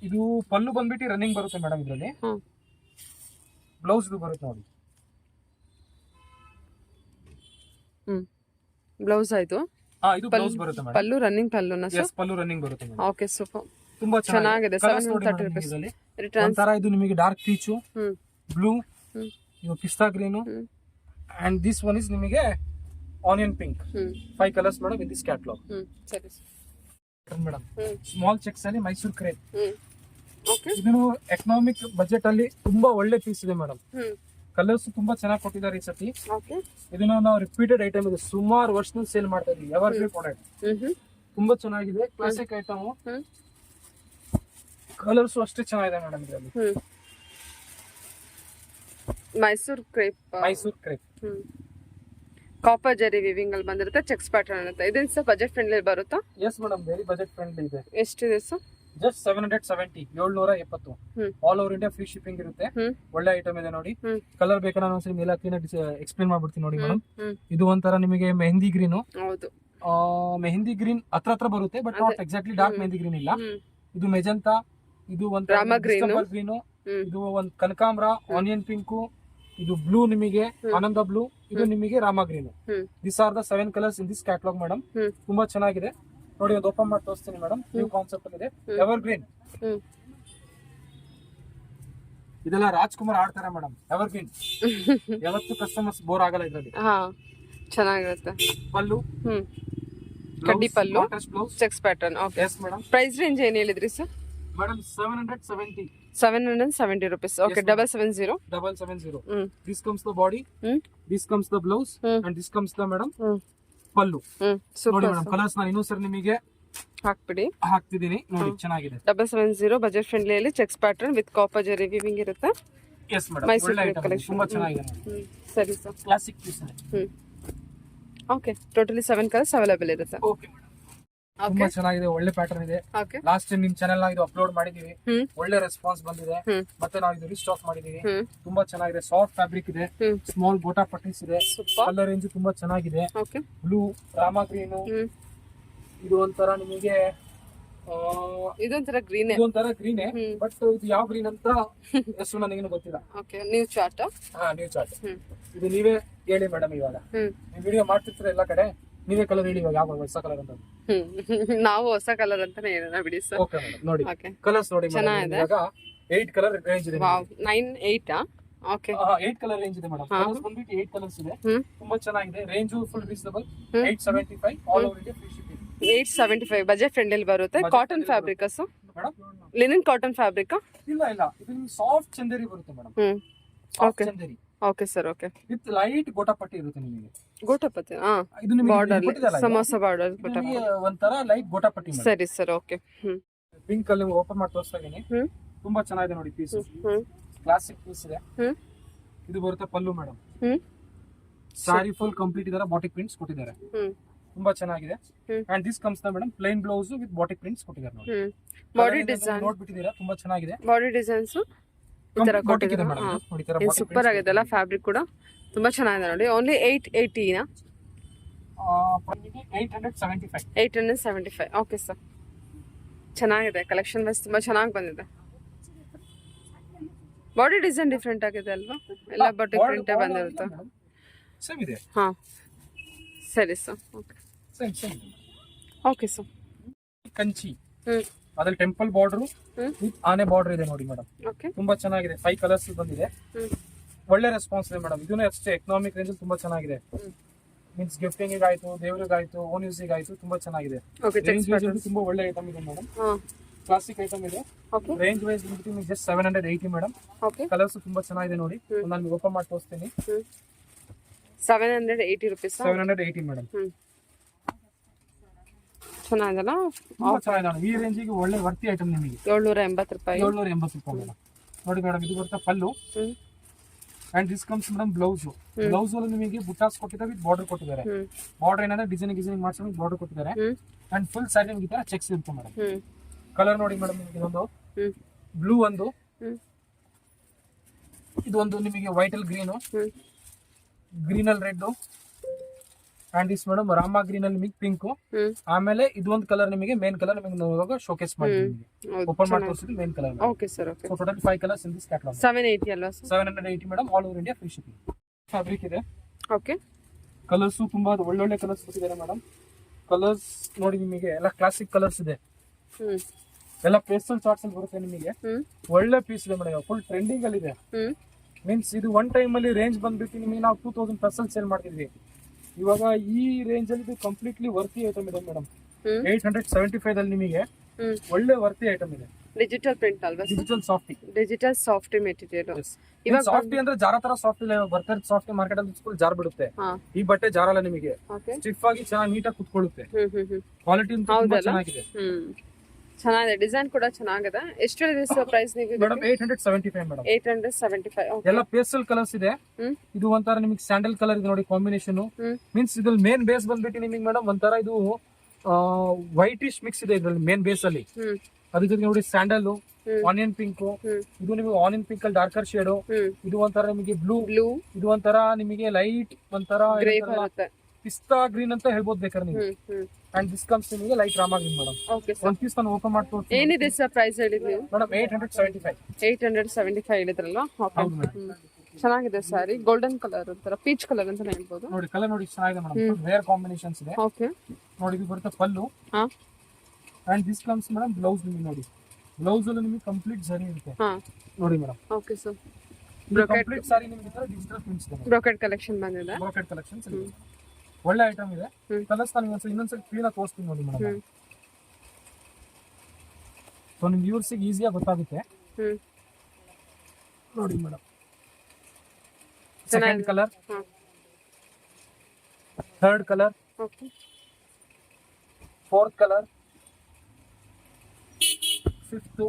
ಇದು ಪಲ್ಲು ಬಂದ್ಬಿಟ್ಟು ರನ್ನಿಂಗ್ ಬರುತ್ತೆ ಮೇಡಮ್. ಇದರಲ್ಲಿ ಬ್ಲೌಸ್ ಇದು ಬರುತ್ತೆ ನೋಡಿ. ಬ್ಲೌಸ್ ಆಯ್ತು. ಇದು ಬ್ಲೌಸ್ ಬರುತ್ತೆ ಮೇಡಮ್. ಪಲ್ಲು ರನ್ನಿಂಗ್ ಪಲ್ಲುನ ಸರ್? ಎಸ್ ಪಲ್ಲು ರನ್ನಿಂಗ್ ಬರುತ್ತೆ ಮೇಡಮ್. Okay super. ತುಂಬಾ ಚೆನ್ನಾಗಿದೆ. 730 rupees. ಒಂಥರ ಇದು ನಿಮಗೆ ಡಾರ್ಕ್ ಪೀಚು, ಬ್ಲೂ, ಇದು pista green, and this one is ನಿಮಗೆ onion pink. 5 colours madam in this catalogue. ಸರಿ ಮೇಡಮ್. ಸ್ಮಾಲ್ ಚೆಕ್ಸ್ ಅಲ್ಲಿ ಮೈಸೂರು ಕ್ರೇಪ್. ಓಕೆ ಇದು ಎಕನಾಮಿಕ್ ಬಜೆಟ್ ಅಲ್ಲಿ ತುಂಬಾ ಒಳ್ಳೆ ಪೀಸ್ ಇದೆ ಮೇಡಮ್. ಕಲರ್ಸ್ ತುಂಬಾ ಚೆನ್ನಾಗಿ ಕೊಟ್ಟಿದ್ದಾರೆ ಈ ಸತಿ. ಓಕೆ ಇದನ್ನ ನಾವು ರಿಪೀಟೆಡ್ ಐಟಮ್ ಇದೆ. ಸುಮಾರು ವರ್ಷದಿಂದ ಸೇಲ್ ಮಾಡ್ತಾ ಇದೀವಿ. ಎವರ್ ಪ್ರಾಡಕ್ಟ್ ತುಂಬಾ ಚೆನ್ನಾಗಿದೆ. Classic item. ಕಲರ್ಸ್ ಅಷ್ಟೇ ಚೆನ್ನಾಗಿದೆ ಮೇಡಮ್ ಇದರಲ್ಲಿ. Mysuru crepe. Mysuru crepe. Copper ಜರಿ ವಿವಿಂಗ್ ಅಲ್ಲಿ ಬಂದಿರುತ್ತೆ. ಚೆಕ್ಸ್ ಪ್ಯಾಟರ್ನ್ ಇರುತ್ತೆ. ಇದೇನು ಸರ್ ಬಜೆಟ್ ಫ್ರೆಂಡ್ಲಿ ಬರುತ್ತಾ? Yes madam very budget friendly ಇದೆ. ಎಷ್ಟಿದೆ sir? Just 770. 770 all over India, free shipping ಇರುತ್ತೆ. ಒಳ್ಳೆ ಐಟಮ್ ಇದೆ ನೋಡಿ. ಕಲರ್ ಬೇಕಾ ನಾನು ಒಂದ್ಸರಿ ಮೇಲೆ ಎಕ್ಸ್ಪ್ಲೇನ್ ಮಾಡ್ಬಿಡ್ತೀನಿ ನೋಡಿ ಮೇಡಮ್. ಇದು ಒಂಥರ ನಿಮಗೆ ಮೆಹಂದಿ ಗ್ರೀನು. ಹೌದು ಮೆಹಂದಿ ಗ್ರೀನ್ ಹತ್ರ ಬರುತ್ತೆ, but not exactly dark mehndi green ಇಲ್ಲ. ಇದು ಮೆಜಂತಾ, ಇದು ಒಂಥರ ಗ್ರೀನು, ಇದು ಒಂದ್ ಕನಕಾಂಬ್ರ, ಆನಿಯನ್ ಪಿಂಕು, ಇದು ಬ್ಲೂ ನಿಮಗೆ ಆನಂದ ಬ್ಲೂ, ಇದು ನಿಮಗೆ Rama green. This are the 7 colours in this catalogue madam. ತುಂಬಾ ಚೆನ್ನಾಗಿದೆ ನೋಡಿ. ಒಂದು ಓಪನ್ ಮಾಡಿ ತೋರಿಸ್ತೀನಿ ಮೇಡಮ್. ನ್ಯೂ ಕಾನ್ಸೆಪ್ಟ್ ಇದೆ. Evergreen. ಇದೆಲ್ಲ ರಾಜ್ಕುಮಾರ್ ಆಡ್ತಾರೆ ಮೇಡಮ್. Evergreen. ಯಾವತ್ತು ಕಸ್ಟಮರ್ಸ್ ಬೋರ್ ಆಗಲ್ಲ ಇದರಲ್ಲಿ. ಚೆನ್ನಾಗಿರುತ್ತೆ. ಪಲ್ಲು ಕಡ್ಡಿ pallu blouse checks pattern. Okay, yes madam. Price range ಏನು ಹೇಳಿದ್ರಿ sir? Madam 770 770 rupees. Okay, 770. 770. This comes the body, this comes the blouse, and this comes the madam pallu. ನೋಡಿ ಮೇಡಮ್, ಕಲರ್ಸ್ ನಾನು ಇನ್ನೊಂದ್ಸರಿ ನಿಮಗೆ ಹಾಕ್ತಿದ್ದೀನಿ ನೋಡಿ, ಚೆನ್ನಾಗಿದೆ. 770 ಬಜೆಟ್ ಫ್ರೆಂಡ್ಲಿ ಅಲ್ಲಿ ಚೆಕ್ಸ್ ಪ್ಯಾಟರ್ನ್ ವಿತ್ ಕಾಪರ್ ಜರಿ ವೀವಿಂಗ್ ಇರುತ್ತೆ. ಎಸ್ ಮೇಡಮ್, ಒಳ್ಳೆ ಐಟಮ್, ತುಂಬಾ ಚೆನ್ನಾಗಿದೆ. ಸರಿ ಸರ್, ಕ್ಲಾಸಿಕ್ ಪೀಸ್ ಇದೆ. ಓಕೆ, ಟೋಟಲಿ 7 ಕಲರ್ಸ್ ಅವೈಲೇಬಲ್ ಇರುತ್ತೆ. ಓಕೆ ಮೇಡಮ್, ತುಂಬಾ ಚೆನ್ನಾಗಿದೆ, ಒಳ್ಳೆ ಪ್ಯಾಟರ್ನ್ ಇದೆ. ಲಾಸ್ಟ್ ಟೈಮ್ ನಿಮ್ ಚಾನೆಲ್ ನಾವು ಇದು ಅಪ್ಲೋಡ್ ಮಾಡಿದೀವಿ, ಒಳ್ಳೆ ರೆಸ್ಪಾನ್ಸ್ ಬಂದಿದೆ. ಮತ್ತೆ ನಾವು ಇದು ರೀಸ್ಟಾಕ್ ಮಾಡಿದೀವಿ. ತುಂಬಾ ಚೆನ್ನಾಗಿದೆ, ಸಾಫ್ಟ್ ಫ್ಯಾಬ್ರಿಕ್ ಇದೆ, ಸ್ಮಾಲ್ ಗೋಟಾ ಪಟ್ಟೀಸ್ ಇದೆ, ಕಲರ್ ರೇಂಜ್ ತುಂಬಾ ಚೆನ್ನಾಗಿದೆ. ಬ್ಲೂ, ರಾಮಾ ಗ್ರೀನ್, ಇದು ಒಂಥರ ನಿಮಗೆ ಇದೊಂಥರ ಗ್ರೀನ್, ಇದೊಂಥರ ಗ್ರೀನ್, ಬಟ್ ಇದು ಯಾವ ಗ್ರೀನ್ ಅಂತ ಹೆಸರು ನನಗೇನು ಗೊತ್ತಿಲ್ಲ. New chart. New chart. ಇದು ನೀವೇ ಹೇಳಿ ಮೇಡಮ್, ಇವಾಗ ನೀವು ವಿಡಿಯೋ ಮಾಡ್ತಿರ್ತೀರ ಎಲ್ಲ ಕಡೆ, ನೀವೇ ಕಲರ್ ಹೇಳಿ ಇವಾಗ ಯಾವ ಹೊಸ ಕಲರ್ ಅಂತ. ನಾವು ಹೊಸ ಕಲರ್ ಅಂತಾನೆ ಹೇಳೋಣ ಬಿಡಿ ಸರ್. ಓಕೆ ಮೇಡಮ್, ನೋಡಿ ಕಲರ್ಸ್ ನೋಡಿ ಚೆನ್ನಾಗಿದೆ. ಇವಾಗ 8 ಕಲರ್ ರೇಂಜ್ ಇದೆ. ವಾವ್, 9 8 ಓಕೆ, 8 ಕಲರ್ ರೇಂಜ್ ಇದೆ ಮೇಡಮ್. ಕಲರ್ಸ್ ಬಂದ್ಬಿಟ್ಟು 8 ಕಲರ್ಸ್ ಇದೆ, ತುಂಬಾ ಚೆನ್ನಾಗಿದೆ. Range full reasonable, 875 all over India free shipping. 875 budget friendly ಬರುತ್ತೆ. Cotton fabric madam, linen cotton fabric? ಇಲ್ಲ ಇದು ಸಾಫ್ಟ್ ಚಂದೇರಿ ಬರುತ್ತೆ madam. Okay Chanderi. Okay sir, okay, with light gota patti ಇರುತ್ತೆ ನಿಮಗೆ. ಗೋಟಾಪಟ್ಟಿ, ಇದು ನಿಮಗೆ ಬಾರ್ಡರ್, ಸಮೋಸ ಬಾರ್ಡರ್ ಗೋಟಾಪಟ್ಟಿ, ಒಂತರ ಲೈಟ್ ಗೋಟಾಪಟ್ಟಿ. ಸರಿ ಸರ್, ಓಕೆ. ಪಿಂಕ್ ಅಲ್ಲಿ ಓಪನ್ ಮಾಡಿ ತೋರಿಸ್ತಾ ಇದೀನಿ, ತುಂಬಾ ಚೆನ್ನಾಗಿದೆ ನೋಡಿ ಪೀಸ್. ಕ್ಲಾಸಿಕ್ ಪೀಸ್ ಇದೆ. ಇದು ಬರುತ್ತೆ ಪಲ್ಲು ಮೇಡಮ್. ಸಾರಿ ಫುಲ್ ಕಂಪ್ಲೀಟ್ ಇದರ ಬಾಟಿಕ್ ಪ್ರಿಂಟ್ಸ್ ಕೊಟ್ಟಿದ್ದಾರೆ, ತುಂಬಾ ಚೆನ್ನಾಗಿದೆ. And this comes the madam plain blouse with batik prints ಕೊಟ್ಟಿದ್ದಾರೆ ನೋಡಿ. ಬಾಡಿ ಡಿಸೈನ್ ನೋಡ್ಬಿಟ್ಟಿದ್ದೀರಾ, ತುಂಬಾ ಚೆನ್ನಾಗಿದೆ. ಬಾಡಿ ಡಿಸೈನ್ಸ್ ಸೂಪರ್ ಆಗಿದೆ ಅಲ್ಲ, ಫ್ಯಾಬ್ರಿಕ್ ಕೂಡ ತುಂಬಾ ಚೆನ್ನಾಗಿದೆ ನೋಡಿ. ಓನ್ಲಿ 880 875. ಓಕೆ ಸರ್, ಚೆನ್ನಾಗಿದೆ. ಕಲೆಕ್ಷನ್ ವೈಸ್ ತುಂಬಾ ಚೆನ್ನಾಗಿ ಬಂದಿದೆ. ಬಾಡಿ ಡಿಸೈನ್ ಡಿಫ್ರೆಂಟ್ ಆಗಿದೆ ಅಲ್ವಾ, ಎಲ್ಲ ಬಾಡಿ ಪ್ರಿಂಟ್ ಬಂದಿರುತ್ತೆ. ಹಾ, ಸರಿ sir, okay. Okay sir, Kanchi ಅದ್ರಲ್ಲಿ ಟೆಂಪಲ್ ಬಾರ್ಡರ್ ವಿತ್ ಆನೆ ಬಾರ್ಡರ್ ಇದೆ ನೋಡಿ ಮೇಡಮ್. ತುಂಬಾ ಚೆನ್ನಾಗಿದೆ. 5 ಕಲರ್ಸ್ ಬಂದಿದೆ, ಒಳ್ಳೆ ರೆಸ್ಪಾನ್ಸ್ ಇದೆ ಮೇಡಮ್. ಇದೂ ಅಷ್ಟೇ ಎಕನಾಮಿಕ್ ರೇಂಜ್ ತುಂಬಾ ಚೆನ್ನಾಗಿದೆ. ಮೀನ್ಸ್ ಗಿಫ್ಟಿಂಗ್ ಆಯ್ತು, ದೇವರಿಗಾಯ್ತು, ಓನ್ ಯೂಸಿಗೆ ಆಯ್ತು, ತುಂಬಾ ಚೆನ್ನಾಗಿದೆ. ತುಂಬಾ ಒಳ್ಳೆ ಐಟಮ್ ಇದೆ ಮೇಡಮ್, ಕ್ಲಾಸಿಕ್ ಐಟಮ್ ಇದೆ. Range wise just 780 madam. Colours ತುಂಬಾ ಚೆನ್ನಾಗಿದೆ ನೋಡಿ, ನಾನು ಓಪನ್ ಮಾಡಿ ತೋರಿಸ್ತೀನಿ. 780 rupees. 780 ಮೇಡಮ್. ಚೆನ್ನಾಗಿದಲ್ಲ, ಈ ರೇಂಜಿಗೆ ಒಳ್ಳೆ ವರ್ತಿ ಐಟಮ್ ನಿಮಗೆ. 780 ರೂಪಾಯಿ. 780 ರೂಪಾಯಿ ಮೇಡಮ್. ನೋಡಿ ಮೇಡಮ್, ಇದು ಬರುತ್ತೆ pallu. And this comes madam blouse. Blouse ಅಲ್ಲಿ ನಿಮಗೆ ಬುಟ್ಟಾಸ್ ಕೊಟ್ಟಿದ್ದಾರೆ, ವಿತ್ ಬಾರ್ಡರ್ ಕೊಟ್ಟಿದ್ದಾರೆ. ಬಾರ್ಡರ್ ಏನಂದ್ರೆ ಡಿಸೈನಿಂಗ್ ಮಾಡ್ಕೊಂಡು ಬಾರ್ಡರ್ ಕೊಟ್ಟಿದ್ದಾರೆ. ಅಂಡ್ ಫುಲ್ ಸ್ಯಾರಿ ನಿಮಗೆ ತರ ಚೆಕ್ಸ್ ಇರುತ್ತೆ ಮೇಡಮ್. ಕಲರ್ ನೋಡಿ ಮೇಡಮ್, ನಿಮಗೆ ಇದೊಂದು ಬ್ಲೂ, ಒಂದು ಇದೊಂದು ನಿಮಗೆ ವೈಟ್ ಅಲ್ಲಿ ಗ್ರೀನ್ ಅಲ್ಲಿ red, and this madam Rama green ಅಲ್ಲಿ ನಿಮಗೆ ಪಿಂಕ್. ಆಮೇಲೆ ಇದೊಂದು ಕಲರ್ ನಿಮಗೆ ಮೇನ್ ಕಲರ್ ನಿಮಗೆ ಶೋಕೇಸ್ ಮಾಡಿ ಓಪನ್ ಮಾಡಿ ತೋರಿಸಿದ್ರೆ main colour. Okay sir, okay. So total 5 colours in this catalogue. 780 ಅಲ್ವಾ sir? 780 madam, all over India free shipping. Fabric ಇದೆ. ಓಕೆ, ಕಲರ್ಸ್ ತುಂಬಾ ಒಳ್ಳೊಳ್ಳೆ ಕಲರ್ಸ್ ಕೊಟ್ಟಿದ್ದಾರೆ ಮೇಡಮ್. ಕಲರ್ಸ್ ನೋಡಿ, ನಿಮಗೆ ಎಲ್ಲ ಕ್ಲಾಸಿಕ್ ಕಲರ್ಸ್ ಇದೆ, ಎಲ್ಲ ಪೇಸ್ಟಲ್ ಚಾರ್ಟ್ಸ್ ಅಲ್ಲಿ ಬರುತ್ತೆ ನಿಮಗೆ. ಒಳ್ಳೆ ಪೀಸ್ ಇದೆ ಮೇಡಮ್, ಫುಲ್ ಟ್ರೆಂಡಿಂಗ್ ಅಲ್ಲಿ ಇದೆ. ಮೀನ್ಸ್ ಇದು ಒನ್ ಟೈಮ್ ಅಲ್ಲಿ ರೇಂಜ್ ಬಂದ್ಬಿಟ್ಟು ನಿಮಗೆ ನಾವು 2000+ ಸೇಲ್ ಮಾಡ್ತಿದ್ವಿ. ಇವಾಗ ಈ ರೇಂಜ್ ಅಲ್ಲಿ ಇದು ಕಂಪ್ಲೀಟ್ಲಿ ವರ್ತಿ ಐಟಮ್ ಇದೆ ಮೇಡಮ್. 875 ಅಲ್ಲಿ ನಿಮಗೆ ಒಳ್ಳೆ ವರ್ತಿ ಐಟಮ್ ಇದೆ. ಡಿಜಿಟಲ್ ಪ್ರಿಂಟ್ ಅಲ್ವಾ? Digital soft material. ಇವಾಗ ಸಾಫ್ಟ್ ಅಂದ್ರೆ ಜಾರ ತರ ಸಾಫ್ಟ್ ಇಲ್ಲ, ಬರ್ತಾರೆ ಸಾಫ್ಟ್ ಮಾರ್ಕೆಟ್ ಅಲ್ಲಿ ಫುಲ್ ಜಾರ್ ಬಿಡುತ್ತೆ. ಈ ಬಟ್ಟೆ ಜಾರಲ್ಲ ನಿಮಗೆ, ಸ್ಟಿಫ್ ಆಗಿ ಚೆನ್ನಾಗಿ ನೀಟಾಗಿ ಕುತ್ಕೊಳ್ಳುತ್ತೆ. ಕ್ವಾಲಿಟಿ ತುಂಬಾ ಚೆನ್ನಾಗಿದೆ. ಚೆನ್ನಾಗಿದೆ, ಡಿಸೈನ್ ಕೂಡ ಚೆನ್ನಾಗಿದೆ. ಎಷ್ಟು ಹೇಳಿದ್ರಿ ಸರ್ ಪ್ರೈಸ್ ನೀವು? Madam 875 madam. 875. ಎಲ್ಲ ಪೇಸ್ಟಲ್ ಕಲರ್ಸ್ ಇದೆ. ಇದು ಒಂಥರ ನಿಮಗೆ ಸ್ಯಾಂಡಲ್ ಕಲರ್ ಇದೆ ನೋಡಿ ಕಾಂಬಿನೇಷನ್. ಮೀನ್ಸ್ ಇದ್ರಲ್ಲಿ ಮೇನ್ ಬೇಸ್ ಬಂದ್ಬಿಟ್ಟು ನಿಮಗೆ ಮೇಡಮ್ ಒಂಥರ ಇದು ವೈಟಿಶ್ ಮಿಕ್ಸ್ ಇದೆ ಇದ್ರಲ್ಲಿ ಮೇನ್ ಬೇಸ್ ಅಲ್ಲಿ. ಅದ್ರ ಜೊತೆ ನೋಡಿ ಸ್ಯಾಂಡಲ್, ಆನಿಯನ್ ಪಿಂಕ್, ಇದು ನಿಮಗೆ ಆನಿಯನ್ ಪಿಂಕ್ ಅಲ್ಲಿ ಡಾರ್ಕರ್ ಶೇಡ್. ಇದು ಒಂಥರ ನಿಮಗೆ ಬ್ಲೂ, ಇದು ಒಂಥರ ನಿಮಗೆ ಲೈಟ್ ಒಂಥರ ಪಿಸ್ತಾ ಗ್ರೀನ್ ಅಂತ ಹೇಳ್ಬೋದು ಬೇಕಾದ್ರೆ ನೀವು. ಅಂಡ್ ದಿಸ್ ಕಮ್ಸ್ ನಿಮಗೆ ಲೈಟ್ ರಾಮಾ ಗ್ರೀನ್ ಮೇಡಮ್. ಒಂದು ಪೀಸ್ ನಾನು ಓಪನ್ ಮಾಡಿ ತೋರಿಸ್ತೀನಿ. ಏನಿದೆ ಸರ್ ಪ್ರೈಸ್ ಹೇಳಿದ್ರಿ ಮೇಡಮ್? 875. 875 ಹೇಳಿದ್ರಲ್ವಾ? ಚೆನ್ನಾಗಿದೆ ಸ್ಯಾರಿ. ಗೋಲ್ಡನ್ ಕಲರ್ ಒಂಥರ ಪೀಚ್ ಕಲರ್ ಅಂತ ಹೇಳ್ಬೋದು. ನೋಡಿ ಕಲರ್ ನೋಡಿ ಚೆನ್ನಾಗಿದೆ ಮೇಡಮ್, ರೇರ್ ಕಾಂಬಿನೇಷನ್ಸ್ ಇದೆ. ಓಕೆ, ನೋಡಿ ಇದು ಬರುತ್ತೆ pallu. And this comes madam blouse. ನಿಮಗೆ ನೋಡಿ ಬ್ಲೌಸ್ ಅಲ್ಲಿ ನಿಮಗೆ ಕಂಪ್ಲೀಟ್ ಜರಿ ಇರುತ್ತೆ ನೋಡಿ madam. Okay sir, complete sari ನಿಮಗೆ ತರ ಡಿಜಿಟಲ್ ಪ್ರಿಂಟ್ಸ್ ಇದೆ. ಬ್ರೋಕೆಡ್ ಕಲೆಕ್ಷನ್ ಬಂದಿದೆ. ಬ್ರೋಕೆಡ್ ಕಲೆಕ್ಷನ್ಸ್ ಒಳ್ಳೆ ಐಟಮ್ ಇದೆ. ಕಲರ್ಸ್ ನಾನು ಇನ್ನೊಂದ್ಸರಿ ಕ್ಲೀನ್ ಆಗಿ ತೋರಿಸ್ತೀನಿ ನೋಡಿ ಮೇಡಮ್. ಸೊ ನಿಮ್ ವ್ಯೂರ್ಸಿಗೆ ಈಸಿಯಾಗಿ ಗೊತ್ತಾಗುತ್ತೆ ನೋಡಿ madam. Second colour, third colour, fourth colour, fifth,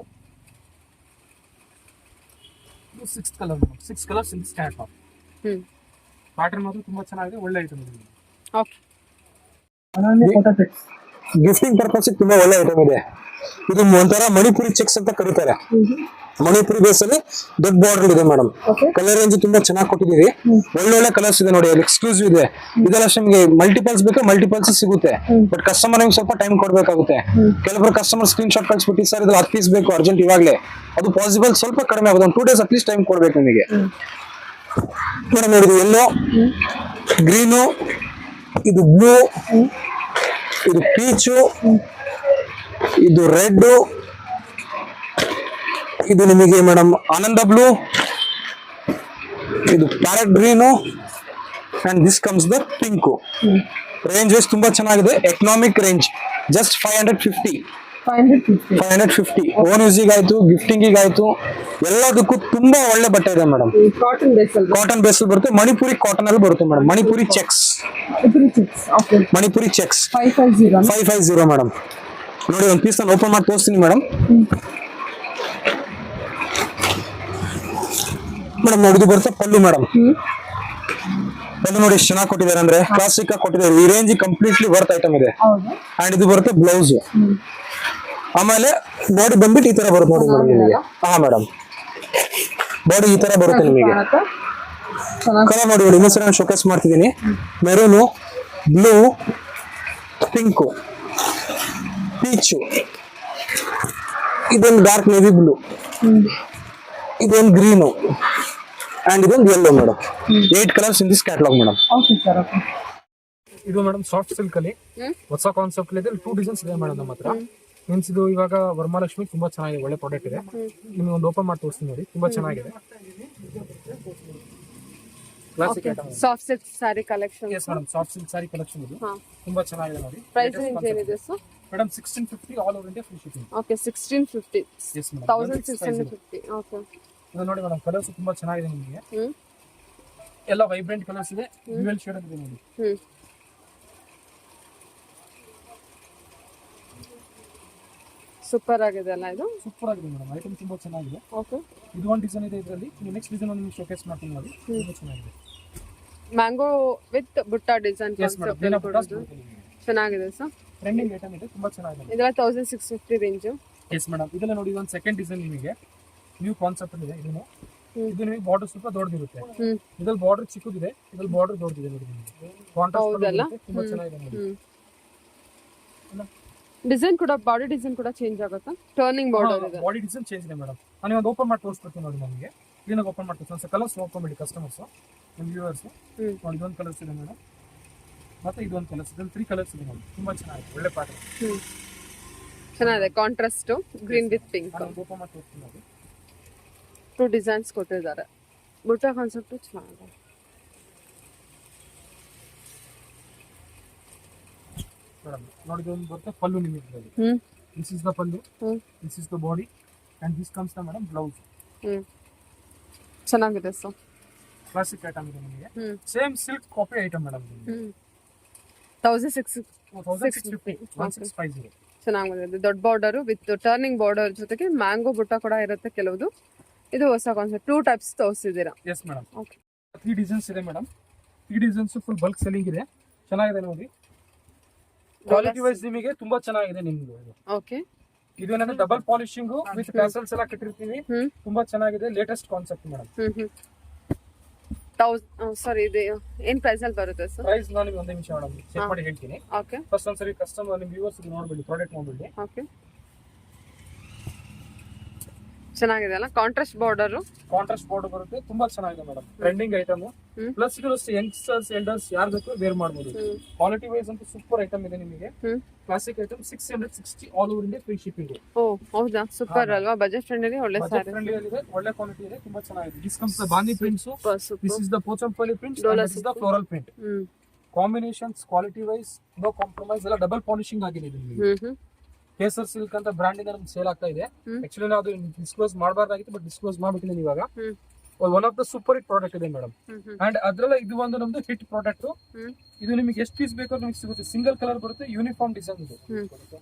sixth colour madam. 6 colours in this catalogue. Pattern ಮಾತ್ರ ತುಂಬಾ ಚೆನ್ನಾಗಿದೆ, ಒಳ್ಳೆ ಐಟಮ್ ಇದೆ. ಗಿಫ್ಟಿಂಗ್ ಪರ್ಪಸ್ ತುಂಬಾ ಒಳ್ಳೆ ಐಟಮ್ ಇದೆ. ಇದು ಒಂಥರ ಮಣಿಪುರಿ ಚೆಕ್ಸ್ ಅಂತ ಕರೀತಾರೆ. ಮಣಿಪುರಿ ಬೇಸ್ ಅಲ್ಲಿ ದೊಡ್ಡ ಬಾರ್ಡರ್ ಇದೆ ಮೇಡಮ್. ಕಲರ್ ರೇಂಜ್ ತುಂಬಾ ಚೆನ್ನಾಗಿ ಕೊಟ್ಟಿದೀವಿ. ಒಳ್ಳೊಳ್ಳೆ ಕಲರ್ಸ್ ಇದೆ ನೋಡಿ, ಎಕ್ಸ್ಕ್ಲೂಸಿವ್ ಇದೆ. ಇದೆಲ್ಲ ನಿಮಗೆ ಮಲ್ಟಿಪಲ್ಸ್ ಬೇಕು, ಮಲ್ಟಿಪಲ್ಸ್ ಸಿಗುತ್ತೆ. ಬಟ್ ಕಸ್ಟಮರ್ ನಿಮ್ಗೆ ಸ್ವಲ್ಪ ಟೈಮ್ ಕೊಡ್ಬೇಕಾಗುತ್ತೆ. ಕೆಲವರು ಕಸ್ಟಮರ್ ಸ್ಕ್ರೀನ್ ಶಾಟ್ ಕಳಿಸ್ಬಿಟ್ಟು ಸರ್ ಇದು 10 ಪೀಸ್ ಬೇಕು ಅರ್ಜೆಂಟ್ ಇವಾಗಲೇ, ಅದು ಪಾಸಿಬಲ್ ಸ್ವಲ್ಪ ಕಡಿಮೆ ಆಗುತ್ತೆ. 2 days ಅಟ್ಲೀಸ್ಟ್ ಟೈಮ್ ಕೊಡ್ಬೇಕು ನಿಮಗೆ ಮೇಡಮ್. ನೋಡಿ ಎಲ್ಲೋ, ಗ್ರೀನು, ಇದು ಬ್ಲೂ, ಇದು ಪೀಚು, ಇದು ರೆಡ್, ಇದು ನಿಮಗೆ ಮೇಡಮ್ ಆನಂದ ಬ್ಲೂ, ಇದು parrot green, and this comes the pink. Range wise ತುಂಬಾ ಚೆನ್ನಾಗಿದೆ. ಎಕನಾಮಿಕ್ ರೇಂಜ್, ಜಸ್ಟ್ 550 ಓನ್ ಯೂಸಿಗೆ ಆಯ್ತು, ಗಿಫ್ಟಿಂಗ್ ಆಯ್ತು, ಎಲ್ಲದಕ್ಕೂ ತುಂಬಾ ಒಳ್ಳೆ ಬಟ್ಟೆ ಇದೆ ಮೇಡಮ್. ಕಾಟನ್ ಬೇಸ್ ಬರುತ್ತೆ, ಮಣಿಪುರಿ ಕಾಟನ್ ಅಲ್ಲಿ ಬರುತ್ತೆ madam. Manipuri cheques, Manipuri cheques 550 madam. ನೋಡಿ ಒಂದು ಪೀಸ್ ನಾನು ಓಪನ್ ಮಾಡಿ ತೋರಿಸ್ತೀನಿ ಮೇಡಮ್. ಮೇಡಮ್ ನೋಡಿ ಇದು ಬರುತ್ತೆ ಪಲ್ಲು ಮೇಡಮ್. ಪಲ್ಲು ನೋಡಿ ಎಷ್ಟು ಚೆನ್ನಾಗಿ ಕೊಟ್ಟಿದ್ದಾರೆ ಅಂದ್ರೆ ಕ್ಲಾಸಿಕ್ ಆಗಿ ಕೊಟ್ಟಿದ್ದಾರೆ. ಈ ರೇಂಜ್ ಕಂಪ್ಲೀಟ್ಲಿ ವರ್ತ್ ಐಟಮ್ ಇದೆ. ಅಂಡ್ ಇದು ಬರುತ್ತೆ ಬ್ಲೌಸ್. ಆಮೇಲೆ ಬಾಡಿ ಬಂದ್ಬಿಟ್ಟು ಈ ತರ ಬರುತ್ತೆ ನೋಡಿ ಮೇಡಮ್ ನಿಮಗೆ. ಹಾ ಮೇಡಮ್, ಬಾಡಿ ಈ ತರ ಬರುತ್ತೆ ನಿಮಗೆ. ಕಲರ್ ನೋಡಿ ನೋಡಿ ಇನ್ನೊಂದ್ಸರಿ ನಾನು ಶೋಕೇಸ್ ಮಾಡ್ತಿದ್ದೀನಿ. ಮೆರೂನು, ಬ್ಲೂ, ಪಿಂಕು, ಪೀಚು, ಇದೊಂದು ಡಾರ್ಕ್ ನೇವಿ ಬ್ಲೂ, ಇದೊಂದು ಗ್ರೀನು, ಅಂಡ್ ಇದೊಂದು yellow madam. 8 colours in this catalogue madam. ಇದು ಮೇಡಮ್ ಸಾಫ್ಟ್ ಸಿಲ್ಕ್ ಅಲ್ಲಿ ಹೊಸ ಕಾನ್ಸೆಪ್ಟ್ ಇದೆ. 2 ಡಿಸೈನ್ಸ್ ಇದೆ ಮೇಡಮ್ ನಮ್ಮ ಹತ್ರ. ಮೀನ್ಸ್ ಇದು ಇವಾಗ ವರಮಹಾಲಕ್ಷ್ಮಿ ತುಂಬಾ ಚೆನ್ನಾಗಿದೆ, ಒಳ್ಳೆ ಪ್ರಾಡಕ್ಟ್ ಇದೆ. ನಿಮ್ಗೆ ಒಂದು ಓಪನ್ ಮಾಡಿ ತೋರಿಸ್ತೀನಿ ನೋಡಿ, ತುಂಬಾ ಚೆನ್ನಾಗಿದೆ. Classic item, soft silk sari collection. Yes madam, soft silk sari collection ಇದು ತುಂಬಾ ಚೆನ್ನಾಗಿದೆ ನೋಡಿ. ಪ್ರೈಸ್ ರೇಂಜ್ ಏನಿದೆ sir? Madam 1650 all over India free shipping. Okay, 1650. Yes madam, 1650. Okay, ಇದು ನೋಡಿ ಮೇಡಮ್ ಕಲರ್ಸ್ ತುಂಬಾ ಚೆನ್ನಾಗಿದೆ ನಿಮಗೆ. ಎಲ್ಲ ವೈಬ್ರೆಂಟ್ ಕಲರ್ಸ್ ಇದೆ, ಡ್ಯುಯಲ್ ಶೇಡ್ ಇದೆ ನೋಡಿ. ಸೂಪರ್ ಆಗಿದೆ ಅಲ್ಲ ಇದು? ಸೂಪರ್ ಆಗಿದೆ ಮೇಡಮ್, ಐಟಮ್ ತುಂಬಾ ಚೆನ್ನಾಗಿದೆ. ಓಕೆ, ಇದು ಒಂದು ಡಿಸೈನ್ ಇದೆ ಇದರಲ್ಲಿ. ನೆಕ್ಸ್ಟ್ ಡಿಸೈನ್ ಒಂದು ಶೋಕೇಸ್ ಮಾಡ್ತೀನಿ ನೋಡಿ, ತುಂಬಾ ಚೆನ್ನಾಗಿದೆ. ಮ್ಯಾಂಗೋ ವಿತ್ ಬುಟ್ಟ ಡಿಸೈನ್ ಎಸ್ ಮೇಡಮ್, ಚೆನ್ನಾಗಿದೆ ಸರ್. ಟ್ರೆಂಡಿಂಗ್ ಐಟಮ್ ಇದೆ, ತುಂಬಾ ಚೆನ್ನಾಗಿದೆ. ಇದೆಲ್ಲ 1650 ರೇಂಜ್. ಎಸ್ ಮೇಡಮ್, ಇದೆಲ್ಲ ನೋಡಿ ಒಂದು ಸೆಕೆಂಡ್ ಡಿಸೈನ್ ನಿಮಗೆ ನ್ಯೂ ಕಾನ್ಸೆಪ್ಟ್ ಇದೆ. ಇದು ನಿಮಗೆ ಬಾರ್ಡರ್ ಸ್ವಲ್ಪ ದೊಡ್ಡದಿರುತ್ತೆ. ಇದ್ರಲ್ಲಿ ಬಾರ್ಡರ್ ಚಿಕ್ಕದಿದೆ, ಇದ್ರಲ್ಲಿ ಬಾರ್ಡರ್ ದೊಡ್ಡದಿದೆ ನೋಡಿ ನಿಮಗೆ. ಕಾಂಟ್ರಾಸ್ಟ್ ತುಂಬಾ ಚೆನ್ನಾಗಿದೆ ನೋಡಿ. ಡಿಸೈನ್ ಕೂಡ, ಬಾಡಿ ಡಿಸೈನ್ ಕೂಡ ಚೇಂಜ್ ಆಗುತ್ತಾ? ಟರ್ನಿಂಗ್ ಬಾರ್ಡರ್ ಇದೆ. ಬಾಡಿ ಡಿಸೈನ್ ಚೇಂಜ್ ಇದೆ ಮೇಡಮ್. ನಾನು ಒಂದು ಓಪನ್ ಮಾಡಿ ತೋರಿಸ್ಕೊಡ್ತೀನಿ ನೋಡಿ. ನಮಗೆ ಕ್ಲೀನ್ ಆಗಿ ಓಪನ್ ಮಾಡಿ ತೋರಿಸ್ತೀನಿ. ಕಲರ್ಸ್ ಓಪನ್ ಮಾಡಿ ಕಸ್ಟಮರ್ಸ್, ನಿಮ್ಮ ವ್ಯೂವರ್ಸ್. ನೋಡಿ ಇದೊಂದು ಕಲರ್ಸ್ ಇದೆ ಮೇಡಮ್, ಮತ್ತೆ ಇದೊಂದು ಕಲರ್ಸ್ ಇದೆ. 3 ಕಲರ್ಸ್ ಇದೆ ನೋಡಿ, ತುಂಬಾ ಚೆನ್ನಾಗಿದೆ, ಒಳ್ಳೆ ಪ್ಯಾಟರ್ನ್. ಚೆನ್ನಾಗಿದೆ, contrast green with pink. Open ಮಾಡಿ ತೋರಿಸ್ತೀನಿ ನೋಡಿ. 2 ಡಿಸೈನ್ಸ್ ಕೊಟ್ಟಿದ್ದಾರೆ. ಬುಟ್ಟ ಕಾನ್ಸೆಪ್ಟ್ ಚೆನ್ನಾಗಿದೆ. ನೋಡಿ ಇದೊಂದು ಬರುತ್ತೆ ಪಲ್ಲು ನಿಮಗೆ. This is the pallu, this is the body, and this comes the madam blouse. ಚೆನ್ನಾಗಿದೆ ಸರ್. ಕ್ಲಾಸಿಕ್ ಐಟಮ್ ಇದೆ ನಿಮಗೆ. Same silk copy item madam. 1650. ಚೆನ್ನಾಗಿದೆ, ದೊಡ್ಡ ಬಾರ್ಡರ್ ವಿತ್ ಟರ್ನಿಂಗ್ ಬಾರ್ಡರ್ ಜೊತೆಗೆ ಮ್ಯಾಂಗೋ ಬುಟ್ಟ ಕೂಡ ಇರುತ್ತೆ ಕೆಲವುದು. ಇದು ಹೊಸ ಕಾನ್ಸೆಪ್ಟ್. 2 ಟೈಪ್ಸ್ ತೋರಿಸಿದ್ದೀರಾ? Yes madam. ಓಕೆ, 3 ಡಿಸೈನ್ಸ್ ಇದೆ madam. 3 designs full bulk selling ಇದೆ, ಚೆನ್ನಾಗಿದೆ ನೋಡಿ. ಕ್ವಾಲಿಟಿ ವೈಸ್ ನಿಮಗೆ ತುಂಬಾ ಚೆನ್ನಾಗಿದೆ ನಿಮ್ದು. Okay, ಇದೇನಂದ್ರೆ double polishing with tassels ಎಲ್ಲ ಕಟ್ಟಿರ್ತೀವಿ. ತುಂಬಾ ಚೆನ್ನಾಗಿದೆ, ಲೇಟೆಸ್ಟ್ ಕಾನ್ಸೆಪ್ಟ್ ಮೇಡಮ್. ಸಾರಿ, ಇದು ಏನ್ ಪ್ರೈಸ್ ಅಲ್ಲಿ ಬರುತ್ತೆ ಸರ್? ಪ್ರೈಸ್ ನಾನು ನಿಮಗೆ ಒಂದು ನಿಮಿಷ ಮೇಡಮ್ ಚೆಕ್ ಮಾಡಿ ಹೇಳ್ತೀನಿ. ಓಕೆ, ಫಸ್ಟ್ ಒಂದ್ಸರಿ ಕಸ್ಟಮರ್ ನಿಮ್ಮ ವ್ಯೂವರ್ಸ್ ನೋಡ್ಬಿಡಿ, ಪ್ರಾಡಕ್ಟ್ ನೋಡ್ಬಿಡಿ. ಓಕೆ, ಚೆನ್ನಾಗಿದೆ ಅಲ್ಲ? ಕಾಂಟ್ರಾಸ್ಟ್ ಬಾರ್ಡರ್ ಬರುತ್ತೆ, ತುಂಬಾ ಚೆನ್ನಾಗಿದೆ ಮೇಡಮ್. ಟ್ರೆಂಡಿಂಗ್ ಐಟಮ್, ಪ್ಲಸ್ ಇದು ಯಂಗ್ಸ್ಟರ್ಸ್ ಎಲ್ಡರ್ಸ್ ಯಾರು ಬೇಕು ವೇರ್ ಮಾಡಬಹುದು. ಕ್ವಾಲಿಟಿ ವೈಸ್ ಅಂತೂ ಸೂಪರ್ ಐಟಮ್ ಇದೆ ನಿಮಗೆ. Classic item 660 all over India free shipping. ಓ ಹೌದಾ, ಸೂಪರ್ ಅಲ್ವಾ? ಬಜೆಟ್ ಫ್ರೆಂಡ್ಲಿ ಒಳ್ಳೆ ಸ್ಯಾರಿ, ಒಳ್ಳೆ ಕ್ವಾಲಿಟಿ ಇದೆ, ತುಂಬಾ ಚೆನ್ನಾಗಿದೆ. ದಿಸ್ ಕಮ್ಸ್ ದ ಬಾಂದಿ prints, this is the Pochampally prints, this is the floral print. Combinations quality wise no compromise ಎಲ್ಲ ಡಬಲ್ ಪಾಲಿಶಿಂಗ್ ಆಗಿದೆ ಇದು ನಿಮಗೆ. ಕೇಸರ್ ಸಿಲ್ಕ್ ಅಂತ ಬ್ರಾಂಡ್ ಇಂದ ನಮ್ಗೆ ಸೇಲ್ ಆಗ್ತಾ ಇದೆ. ಆಕ್ಚುಲಿ ನಾವು ಅದು ಡಿಸ್ಕ್ಲೋಸ್ ಮಾಡಬಾರ್ದಾಗಿತ್ತು, ಬಟ್ ಡಿಸ್ಕ್ಲೋಸ್ ಮಾಡ್ಬಿಟ್ಟಿದ್ದೀನಿ ಇವಾಗ. One of the super hit product ಇದೆ ಮೇಡಮ್. ಅಂಡ್ ಅದ್ರಲ್ಲ ಇದು ಒಂದು ನಮ್ದು ಹಿಟ್ ಪ್ರಾಡಕ್ಟ್. ಇದು ನಿಮಗೆ ಎಷ್ಟು ಪೀಸ್ ಬೇಕೋ ನಿಮಗೆ ಸಿಗುತ್ತೆ. ಸಿಂಗಲ್ ಕಲರ್ ಬರುತ್ತೆ, ಯೂನಿಫಾರ್ಮ್ ಡಿಸೈನ್ ಇದು.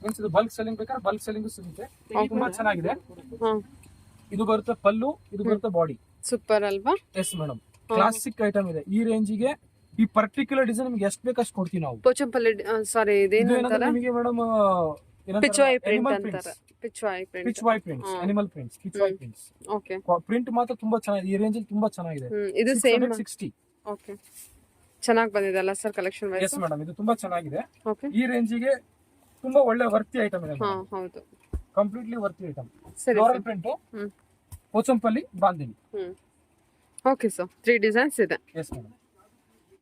ಮೀನ್ಸ್ ಇದು ಬಲ್ಕ್ ಸೆಲ್ಲಿಂಗ್ ಬೇಕಾದ್ರೆ ಬಲ್ಕ್ ಸೆಲ್ಲಿಂಗ್ ಸಿಗುತ್ತೆ. ತುಂಬಾ ಚೆನ್ನಾಗಿದೆ. ಇದು ಬರುತ್ತೆ ಪಲ್ಲು, ಇದು ಬರುತ್ತೆ ಬಾಡಿ. ಸೂಪರ್ ಅಲ್ವಾ? ಎಸ್ ಮೇಡಮ್, ಕ್ಲಾಸಿಕ್ ಐಟಮ್ ಇದೆ. ಈ ರೇಂಜಿಗೆ ಈ ಪರ್ಟಿಕ್ಯುಲರ್ ಡಿಸೈನ್ ನಿಮ್ಗೆ ಎಷ್ಟು ಬೇಕಷ್ಟು ಕೊಡ್ತೀವಿ ನಾವು. ಪೋಚಂಪಲ್ಲಿ ಸಾರಿ ಇದೇನು ಅಂತಾರ? ನಿಮಗೆ ಮೇಡಮ್ ಪಿಚ್ವಾಯ್ ಪ್ರಿಂಟ್ ಅಂತಾರ. Pichwai prints, animal prints, pichwai prints. Okay. Print ಮಾತ್ರ ತುಂಬಾ ಚೆನ್ನಾಗಿದೆ. ಈ ರೇಂಜ್ ಅಲ್ಲಿ ತುಂಬಾ ಚೆನ್ನಾಗಿದೆ. ಇದು ಸೇಮ್ 60. ಓಕೆ. ಚೆನ್ನಾಗಿ ಬಂದಿದೆ ಅಲ್ಲ sir collection wise? Yes madam, ಇದು ತುಂಬಾ ಚೆನ್ನಾಗಿದೆ. ಓಕೆ. ಈ ರೇಂಜಿಗೆ ತುಂಬಾ ಒಳ್ಳೆ ವರ್ತಿ ಐಟಮ್ ಇದೆ. ಹಾ ಹೌದು, ಕಂಪ್ಲೀಟ್ಲಿ ವರ್ತಿ ಐಟಮ್. ಸರಿ floral print, Pochampally, bandhani. Okay sir, 3 designs ಇದೆ. Yes madam.